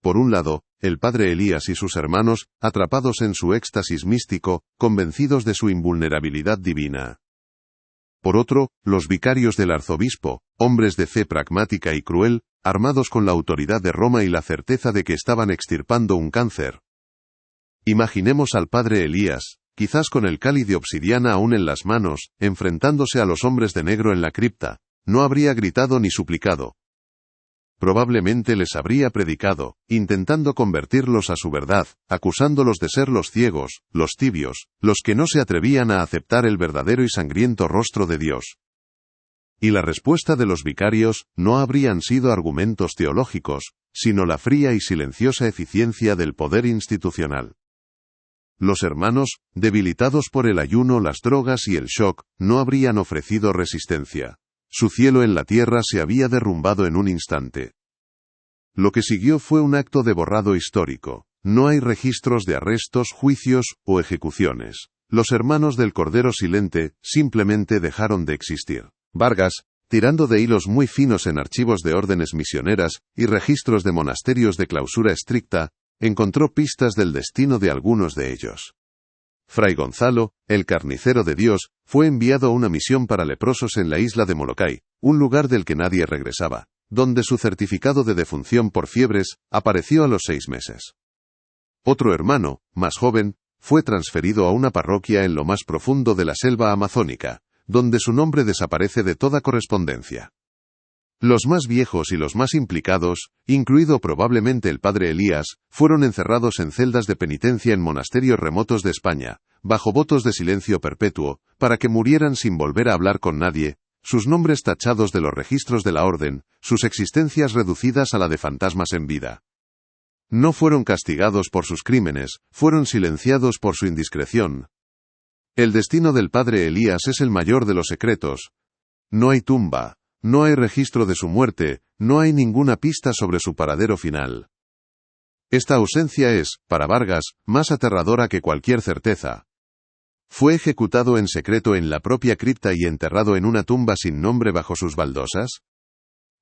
Por un lado, el padre Elías y sus hermanos, atrapados en su éxtasis místico, convencidos de su invulnerabilidad divina. Por otro, los vicarios del arzobispo, hombres de fe pragmática y cruel, armados con la autoridad de Roma y la certeza de que estaban extirpando un cáncer. Imaginemos al padre Elías, quizás con el cáliz de obsidiana aún en las manos, enfrentándose a los hombres de negro en la cripta. No habría gritado ni suplicado. Probablemente les habría predicado, intentando convertirlos a su verdad, acusándolos de ser los ciegos, los tibios, los que no se atrevían a aceptar el verdadero y sangriento rostro de Dios. Y la respuesta de los vicarios no habrían sido argumentos teológicos, sino la fría y silenciosa eficiencia del poder institucional. Los hermanos, debilitados por el ayuno, las drogas y el shock, no habrían ofrecido resistencia. Su cielo en la tierra se había derrumbado en un instante. Lo que siguió fue un acto de borrado histórico. No hay registros de arrestos, juicios o ejecuciones. Los hermanos del Cordero Silente simplemente dejaron de existir. Vargas, tirando de hilos muy finos en archivos de órdenes misioneras y registros de monasterios de clausura estricta, encontró pistas del destino de algunos de ellos. Fray Gonzalo, el carnicero de Dios, fue enviado a una misión para leprosos en la isla de Molokai, un lugar del que nadie regresaba, donde su certificado de defunción por fiebres apareció a los 6 meses. Otro hermano, más joven, fue transferido a una parroquia en lo más profundo de la selva amazónica, donde su nombre desaparece de toda correspondencia. Los más viejos y los más implicados, incluido probablemente el padre Elías, fueron encerrados en celdas de penitencia en monasterios remotos de España, bajo votos de silencio perpetuo, para que murieran sin volver a hablar con nadie, sus nombres tachados de los registros de la orden, sus existencias reducidas a la de fantasmas en vida. No fueron castigados por sus crímenes, fueron silenciados por su indiscreción. El destino del padre Elías es el mayor de los secretos. No hay tumba, no hay registro de su muerte, no hay ninguna pista sobre su paradero final. Esta ausencia es, para Vargas, más aterradora que cualquier certeza. ¿Fue ejecutado en secreto en la propia cripta y enterrado en una tumba sin nombre bajo sus baldosas?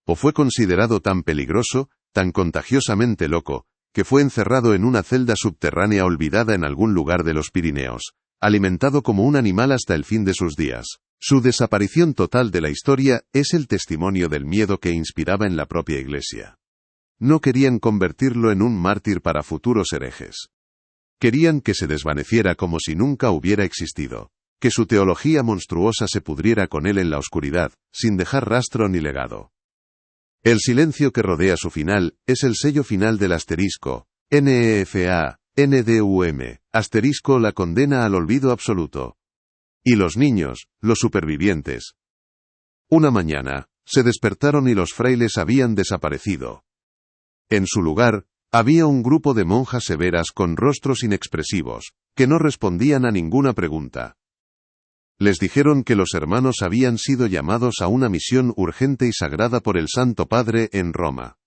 ¿O fue considerado tan peligroso, tan contagiosamente loco, que fue encerrado en una celda subterránea olvidada en algún lugar de los Pirineos, alimentado como un animal hasta el fin de sus días? Su desaparición total de la historia es el testimonio del miedo que inspiraba en la propia Iglesia. No querían convertirlo en un mártir para futuros herejes. Querían que se desvaneciera como si nunca hubiera existido, que su teología monstruosa se pudriera con él en la oscuridad, sin dejar rastro ni legado. El silencio que rodea su final es el sello final del asterisco, NEFA, NDUM, asterisco la condena al olvido absoluto. Y los niños, los supervivientes. Una mañana, se despertaron y los frailes habían desaparecido. En su lugar, había un grupo de monjas severas con rostros inexpresivos, que no respondían a ninguna pregunta. Les dijeron que los hermanos habían sido llamados a una misión urgente y sagrada por el Santo Padre en Roma.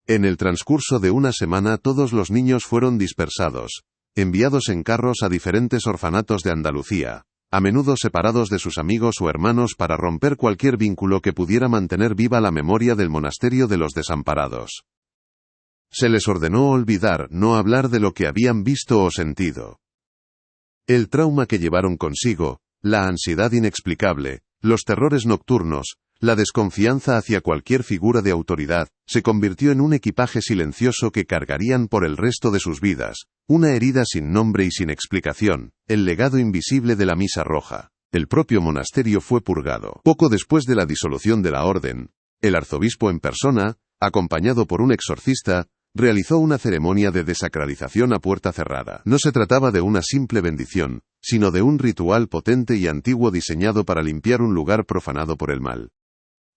En el transcurso de una semana todos los niños fueron dispersados, enviados en carros a diferentes orfanatos de Andalucía, a menudo separados de sus amigos o hermanos para romper cualquier vínculo que pudiera mantener viva la memoria del monasterio de los desamparados. Se les ordenó olvidar, no hablar de lo que habían visto o sentido. El trauma que llevaron consigo, la ansiedad inexplicable, los terrores nocturnos, la desconfianza hacia cualquier figura de autoridad, se convirtió en un equipaje silencioso que cargarían por el resto de sus vidas, una herida sin nombre y sin explicación, el legado invisible de la Misa Roja. El propio monasterio fue purgado. Poco después de la disolución de la orden, el arzobispo en persona, acompañado por un exorcista, realizó una ceremonia de desacralización a puerta cerrada. No se trataba de una simple bendición, sino de un ritual potente y antiguo diseñado para limpiar un lugar profanado por el mal.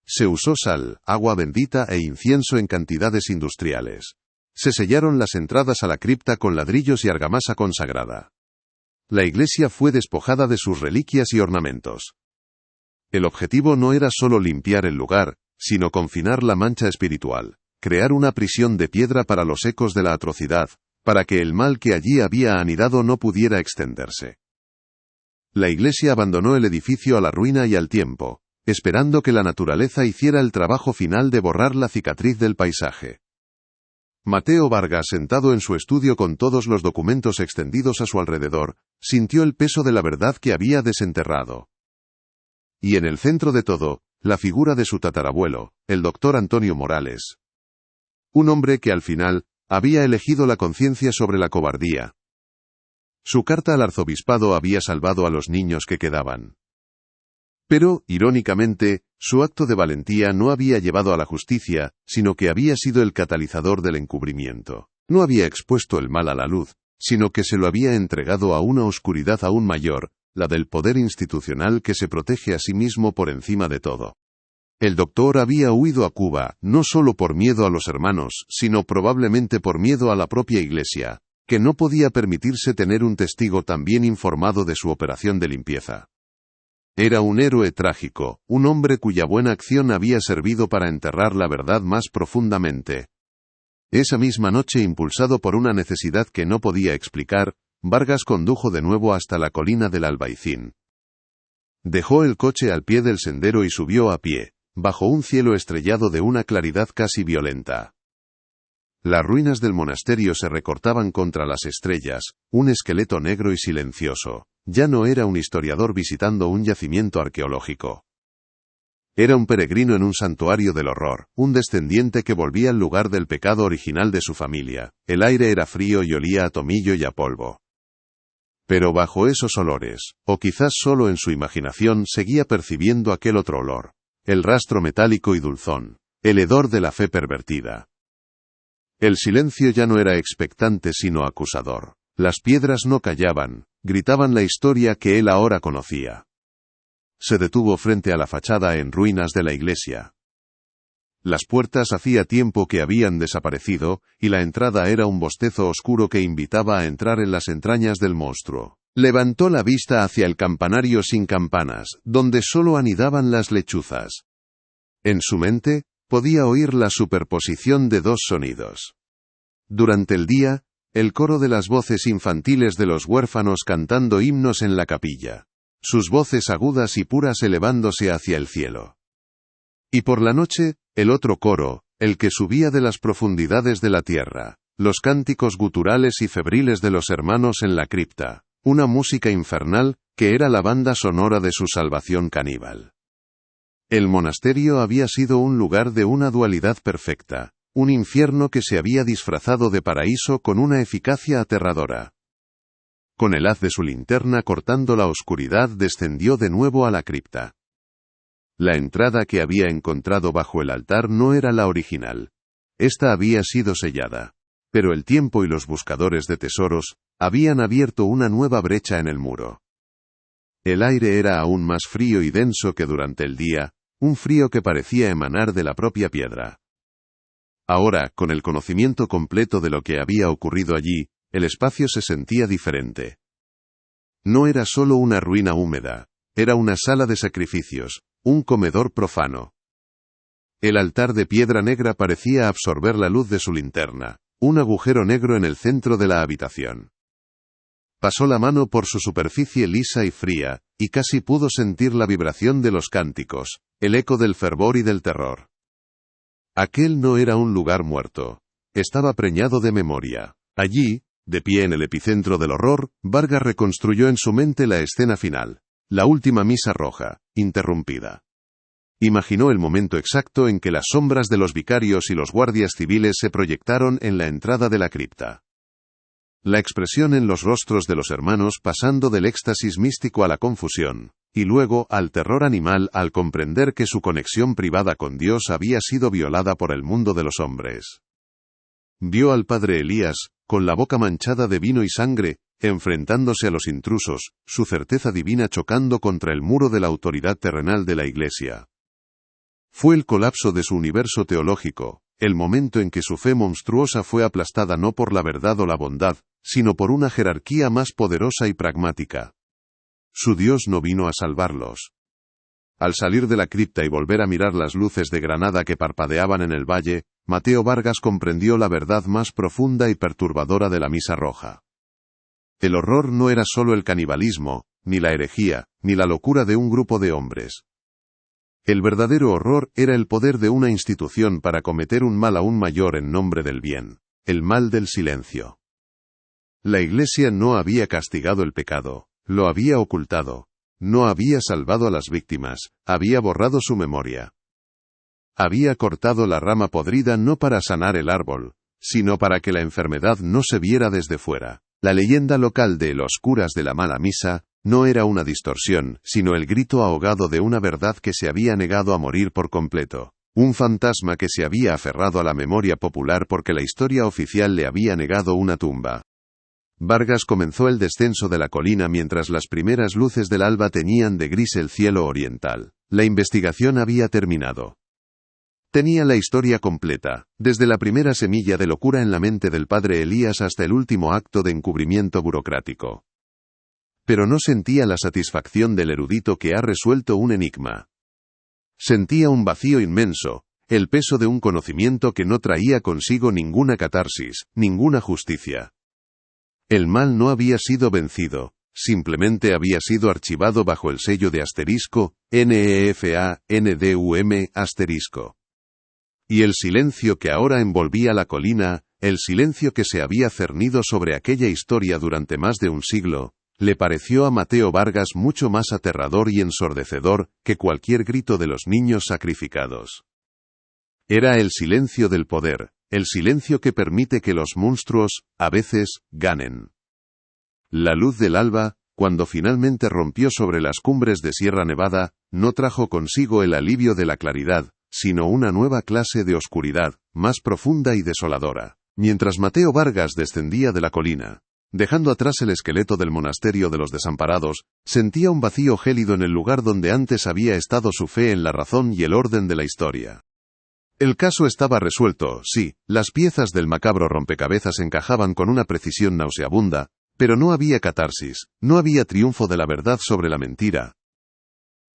Se usó sal, agua bendita e incienso en cantidades industriales. Se sellaron las entradas a la cripta con ladrillos y argamasa consagrada. La iglesia fue despojada de sus reliquias y ornamentos. El objetivo no era solo limpiar el lugar, sino confinar la mancha espiritual, crear una prisión de piedra para los ecos de la atrocidad, para que el mal que allí había anidado no pudiera extenderse. La iglesia abandonó el edificio a la ruina y al tiempo, esperando que la naturaleza hiciera el trabajo final de borrar la cicatriz del paisaje. Mateo Vargas, sentado en su estudio con todos los documentos extendidos a su alrededor, sintió el peso de la verdad que había desenterrado. Y en el centro de todo, la figura de su tatarabuelo, el doctor Antonio Morales. Un hombre que al final, había elegido la conciencia sobre la cobardía. Su carta al arzobispado había salvado a los niños que quedaban. Pero, irónicamente, su acto de valentía no había llevado a la justicia, sino que había sido el catalizador del encubrimiento. No había expuesto el mal a la luz, sino que se lo había entregado a una oscuridad aún mayor, la del poder institucional que se protege a sí mismo por encima de todo. El doctor había huido a Cuba, no solo por miedo a los hermanos, sino probablemente por miedo a la propia Iglesia, que no podía permitirse tener un testigo tan bien informado de su operación de limpieza. Era un héroe trágico, un hombre cuya buena acción había servido para enterrar la verdad más profundamente. Esa misma noche, impulsado por una necesidad que no podía explicar, Vargas condujo de nuevo hasta la colina del Albaicín. Dejó el coche al pie del sendero y subió a pie, bajo un cielo estrellado de una claridad casi violenta. Las ruinas del monasterio se recortaban contra las estrellas, un esqueleto negro y silencioso. Ya no era un historiador visitando un yacimiento arqueológico. Era un peregrino en un santuario del horror, un descendiente que volvía al lugar del pecado original de su familia. El aire era frío y olía a tomillo y a polvo. Pero bajo esos olores, o quizás solo en su imaginación, seguía percibiendo aquel otro olor. El rastro metálico y dulzón. El hedor de la fe pervertida. El silencio ya no era expectante sino acusador. Las piedras no callaban, gritaban la historia que él ahora conocía. Se detuvo frente a la fachada en ruinas de la iglesia. Las puertas hacía tiempo que habían desaparecido, y la entrada era un bostezo oscuro que invitaba a entrar en las entrañas del monstruo. Levantó la vista hacia el campanario sin campanas, donde solo anidaban las lechuzas. En su mente, podía oír la superposición de dos sonidos. Durante el día, el coro de las voces infantiles de los huérfanos cantando himnos en la capilla. Sus voces agudas y puras elevándose hacia el cielo. Y por la noche, el otro coro, el que subía de las profundidades de la tierra, los cánticos guturales y febriles de los hermanos en la cripta, una música infernal, que era la banda sonora de su salvación caníbal. El monasterio había sido un lugar de una dualidad perfecta, un infierno que se había disfrazado de paraíso con una eficacia aterradora. Con el haz de su linterna cortando la oscuridad descendió de nuevo a la cripta. La entrada que había encontrado bajo el altar no era la original. Esta había sido sellada. Pero el tiempo y los buscadores de tesoros habían abierto una nueva brecha en el muro. El aire era aún más frío y denso que durante el día, un frío que parecía emanar de la propia piedra. Ahora, con el conocimiento completo de lo que había ocurrido allí, el espacio se sentía diferente. No era solo una ruina húmeda, era una sala de sacrificios, un comedor profano. El altar de piedra negra parecía absorber la luz de su linterna, un agujero negro en el centro de la habitación. Pasó la mano por su superficie lisa y fría, y casi pudo sentir la vibración de los cánticos, el eco del fervor y del terror. Aquel no era un lugar muerto. Estaba preñado de memoria. Allí, de pie en el epicentro del horror, Vargas reconstruyó en su mente la escena final. La última misa roja, interrumpida. Imaginó el momento exacto en que las sombras de los vicarios y los guardias civiles se proyectaron en la entrada de la cripta. La expresión en los rostros de los hermanos pasando del éxtasis místico a la confusión, y luego al terror animal al comprender que su conexión privada con Dios había sido violada por el mundo de los hombres. Vio al padre Elías, con la boca manchada de vino y sangre, enfrentándose a los intrusos, su certeza divina chocando contra el muro de la autoridad terrenal de la Iglesia. Fue el colapso de su universo teológico, el momento en que su fe monstruosa fue aplastada no por la verdad o la bondad, sino por una jerarquía más poderosa y pragmática. Su Dios no vino a salvarlos. Al salir de la cripta y volver a mirar las luces de granada que parpadeaban en el valle, Mateo Vargas comprendió la verdad más profunda y perturbadora de la misa roja. El horror no era solo el canibalismo, ni la herejía, ni la locura de un grupo de hombres. El verdadero horror era el poder de una institución para cometer un mal aún mayor en nombre del bien, el mal del silencio. La Iglesia no había castigado el pecado, lo había ocultado, no había salvado a las víctimas, había borrado su memoria. Había cortado la rama podrida no para sanar el árbol, sino para que la enfermedad no se viera desde fuera. La leyenda local de los curas de la mala misa no era una distorsión, sino el grito ahogado de una verdad que se había negado a morir por completo. Un fantasma que se había aferrado a la memoria popular porque la historia oficial le había negado una tumba. Vargas comenzó el descenso de la colina mientras las primeras luces del alba teñían de gris el cielo oriental. La investigación había terminado. Tenía la historia completa, desde la primera semilla de locura en la mente del padre Elías hasta el último acto de encubrimiento burocrático. Pero no sentía la satisfacción del erudito que ha resuelto un enigma. Sentía un vacío inmenso, el peso de un conocimiento que no traía consigo ninguna catarsis, ninguna justicia. El mal no había sido vencido, simplemente había sido archivado bajo el sello de asterisco, NEFA-NDUM asterisco. Y el silencio que ahora envolvía la colina, el silencio que se había cernido sobre aquella historia durante más de un siglo, le pareció a Mateo Vargas mucho más aterrador y ensordecedor que cualquier grito de los niños sacrificados. Era el silencio del poder, el silencio que permite que los monstruos, a veces, ganen. La luz del alba, cuando finalmente rompió sobre las cumbres de Sierra Nevada, no trajo consigo el alivio de la claridad, sino una nueva clase de oscuridad, más profunda y desoladora. Mientras Mateo Vargas descendía de la colina, dejando atrás el esqueleto del monasterio de los desamparados, sentía un vacío gélido en el lugar donde antes había estado su fe en la razón y el orden de la historia. El caso estaba resuelto, sí, las piezas del macabro rompecabezas encajaban con una precisión nauseabunda, pero no había catarsis, no había triunfo de la verdad sobre la mentira.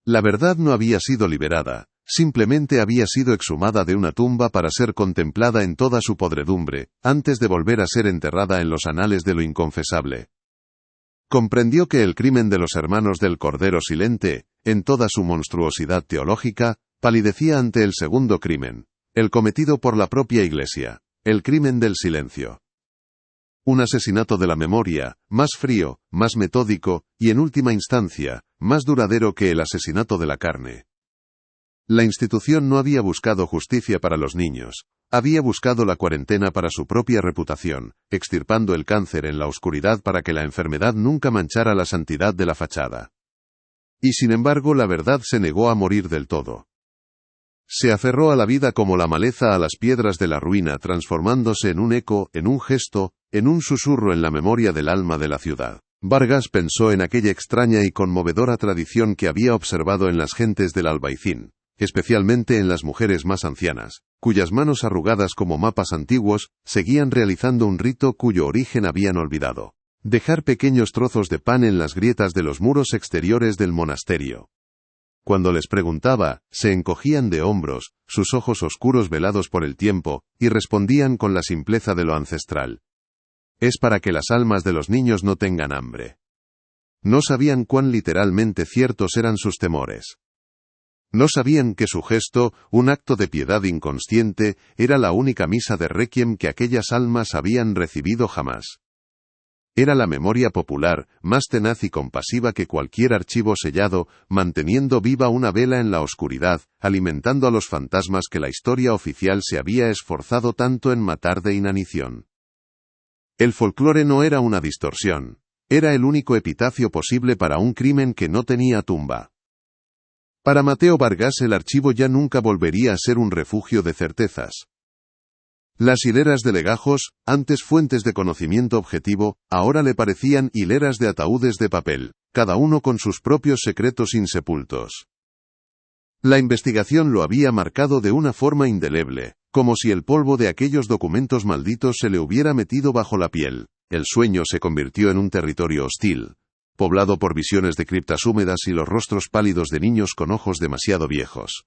La verdad no había sido liberada, simplemente había sido exhumada de una tumba para ser contemplada en toda su podredumbre, antes de volver a ser enterrada en los anales de lo inconfesable. Comprendió que el crimen de los hermanos del Cordero Silente, en toda su monstruosidad teológica, palidecía ante el segundo crimen, el cometido por la propia Iglesia, el crimen del silencio. Un asesinato de la memoria, más frío, más metódico, y en última instancia, más duradero que el asesinato de la carne. La institución no había buscado justicia para los niños, había buscado la cuarentena para su propia reputación, extirpando el cáncer en la oscuridad para que la enfermedad nunca manchara la santidad de la fachada. Y sin embargo la verdad se negó a morir del todo. Se aferró a la vida como la maleza a las piedras de la ruina, transformándose en un eco, en un gesto, en un susurro en la memoria del alma de la ciudad. Vargas pensó en aquella extraña y conmovedora tradición que había observado en las gentes del Albaicín, especialmente en las mujeres más ancianas, cuyas manos arrugadas como mapas antiguos, seguían realizando un rito cuyo origen habían olvidado: dejar pequeños trozos de pan en las grietas de los muros exteriores del monasterio. Cuando les preguntaba, se encogían de hombros, sus ojos oscuros velados por el tiempo, y respondían con la simpleza de lo ancestral: es para que las almas de los niños no tengan hambre. No sabían cuán literalmente ciertos eran sus temores. No sabían que su gesto, un acto de piedad inconsciente, era la única misa de requiem que aquellas almas habían recibido jamás. Era la memoria popular, más tenaz y compasiva que cualquier archivo sellado, manteniendo viva una vela en la oscuridad, alimentando a los fantasmas que la historia oficial se había esforzado tanto en matar de inanición. El folclore no era una distorsión, era el único epitafio posible para un crimen que no tenía tumba. Para Mateo Vargas el archivo ya nunca volvería a ser un refugio de certezas. Las hileras de legajos, antes fuentes de conocimiento objetivo, ahora le parecían hileras de ataúdes de papel, cada uno con sus propios secretos insepultos. La investigación lo había marcado de una forma indeleble, como si el polvo de aquellos documentos malditos se le hubiera metido bajo la piel. El sueño se convirtió en un territorio hostil, poblado por visiones de criptas húmedas y los rostros pálidos de niños con ojos demasiado viejos.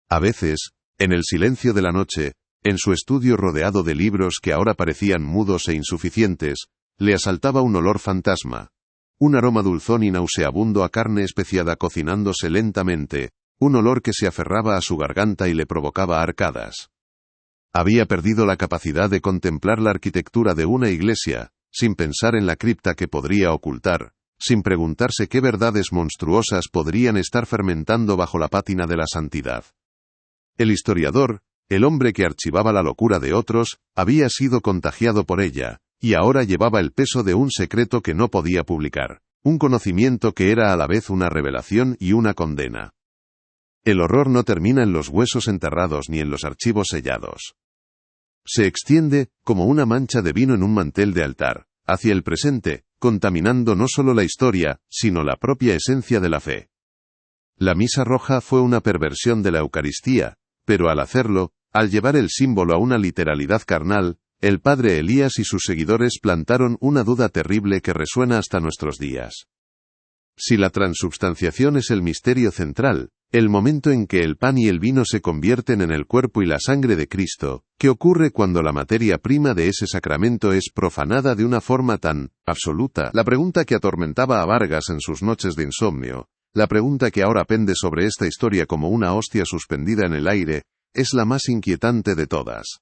A veces, en el silencio de la noche, en su estudio rodeado de libros que ahora parecían mudos e insuficientes, le asaltaba un olor fantasma, un aroma dulzón y nauseabundo a carne especiada cocinándose lentamente, un olor que se aferraba a su garganta y le provocaba arcadas. Había perdido la capacidad de contemplar la arquitectura de una iglesia, sin pensar en la cripta que podría ocultar, sin preguntarse qué verdades monstruosas podrían estar fermentando bajo la pátina de la santidad. El historiador, el hombre que archivaba la locura de otros, había sido contagiado por ella, y ahora llevaba el peso de un secreto que no podía publicar, un conocimiento que era a la vez una revelación y una condena. El horror no termina en los huesos enterrados ni en los archivos sellados. Se extiende, como una mancha de vino en un mantel de altar, hacia el presente, contaminando no solo la historia, sino la propia esencia de la fe. La misa roja fue una perversión de la Eucaristía, pero al hacerlo, al llevar el símbolo a una literalidad carnal, el padre Elías y sus seguidores plantaron una duda terrible que resuena hasta nuestros días. Si la transubstanciación es el misterio central, el momento en que el pan y el vino se convierten en el cuerpo y la sangre de Cristo, ¿qué ocurre cuando la materia prima de ese sacramento es profanada de una forma tan absoluta? La pregunta que atormentaba a Vargas en sus noches de insomnio, la pregunta que ahora pende sobre esta historia como una hostia suspendida en el aire, es la más inquietante de todas.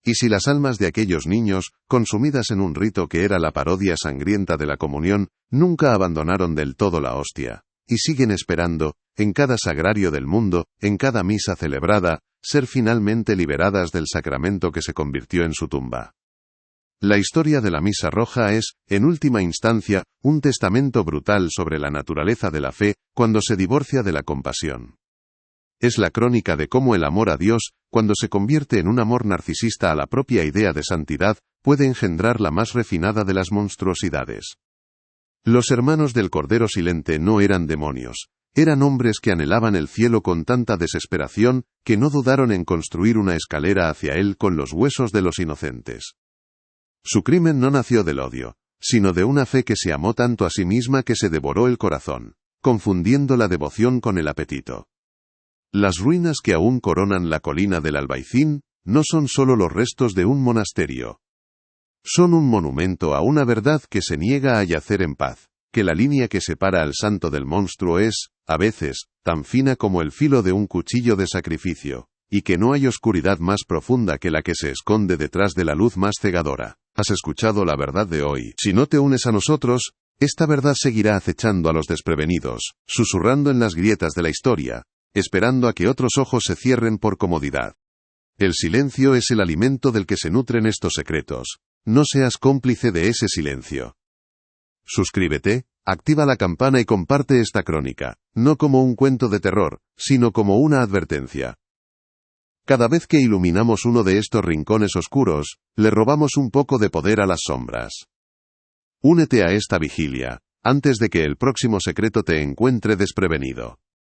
¿Y si las almas de aquellos niños, consumidas en un rito que era la parodia sangrienta de la comunión, nunca abandonaron del todo la hostia, y siguen esperando, en cada sagrario del mundo, en cada misa celebrada, ser finalmente liberadas del sacramento que se convirtió en su tumba? La historia de la Misa Roja es, en última instancia, un testamento brutal sobre la naturaleza de la fe, cuando se divorcia de la compasión. Es la crónica de cómo el amor a Dios, cuando se convierte en un amor narcisista a la propia idea de santidad, puede engendrar la más refinada de las monstruosidades. Los hermanos del Cordero Silente no eran demonios. Eran hombres que anhelaban el cielo con tanta desesperación, que no dudaron en construir una escalera hacia él con los huesos de los inocentes. Su crimen no nació del odio, sino de una fe que se amó tanto a sí misma que se devoró el corazón, confundiendo la devoción con el apetito. Las ruinas que aún coronan la colina del Albaicín, no son solo los restos de un monasterio. Son un monumento a una verdad que se niega a yacer en paz, que la línea que separa al santo del monstruo es, a veces, tan fina como el filo de un cuchillo de sacrificio, y que no hay oscuridad más profunda que la que se esconde detrás de la luz más cegadora. ¿Has escuchado la verdad de hoy? Si no te unes a nosotros, esta verdad seguirá acechando a los desprevenidos, susurrando en las grietas de la historia, esperando a que otros ojos se cierren por comodidad. El silencio es el alimento del que se nutren estos secretos. No seas cómplice de ese silencio. Suscríbete, activa la campana y comparte esta crónica, no como un cuento de terror, sino como una advertencia. Cada vez que iluminamos uno de estos rincones oscuros, le robamos un poco de poder a las sombras. Únete a esta vigilia, antes de que el próximo secreto te encuentre desprevenido.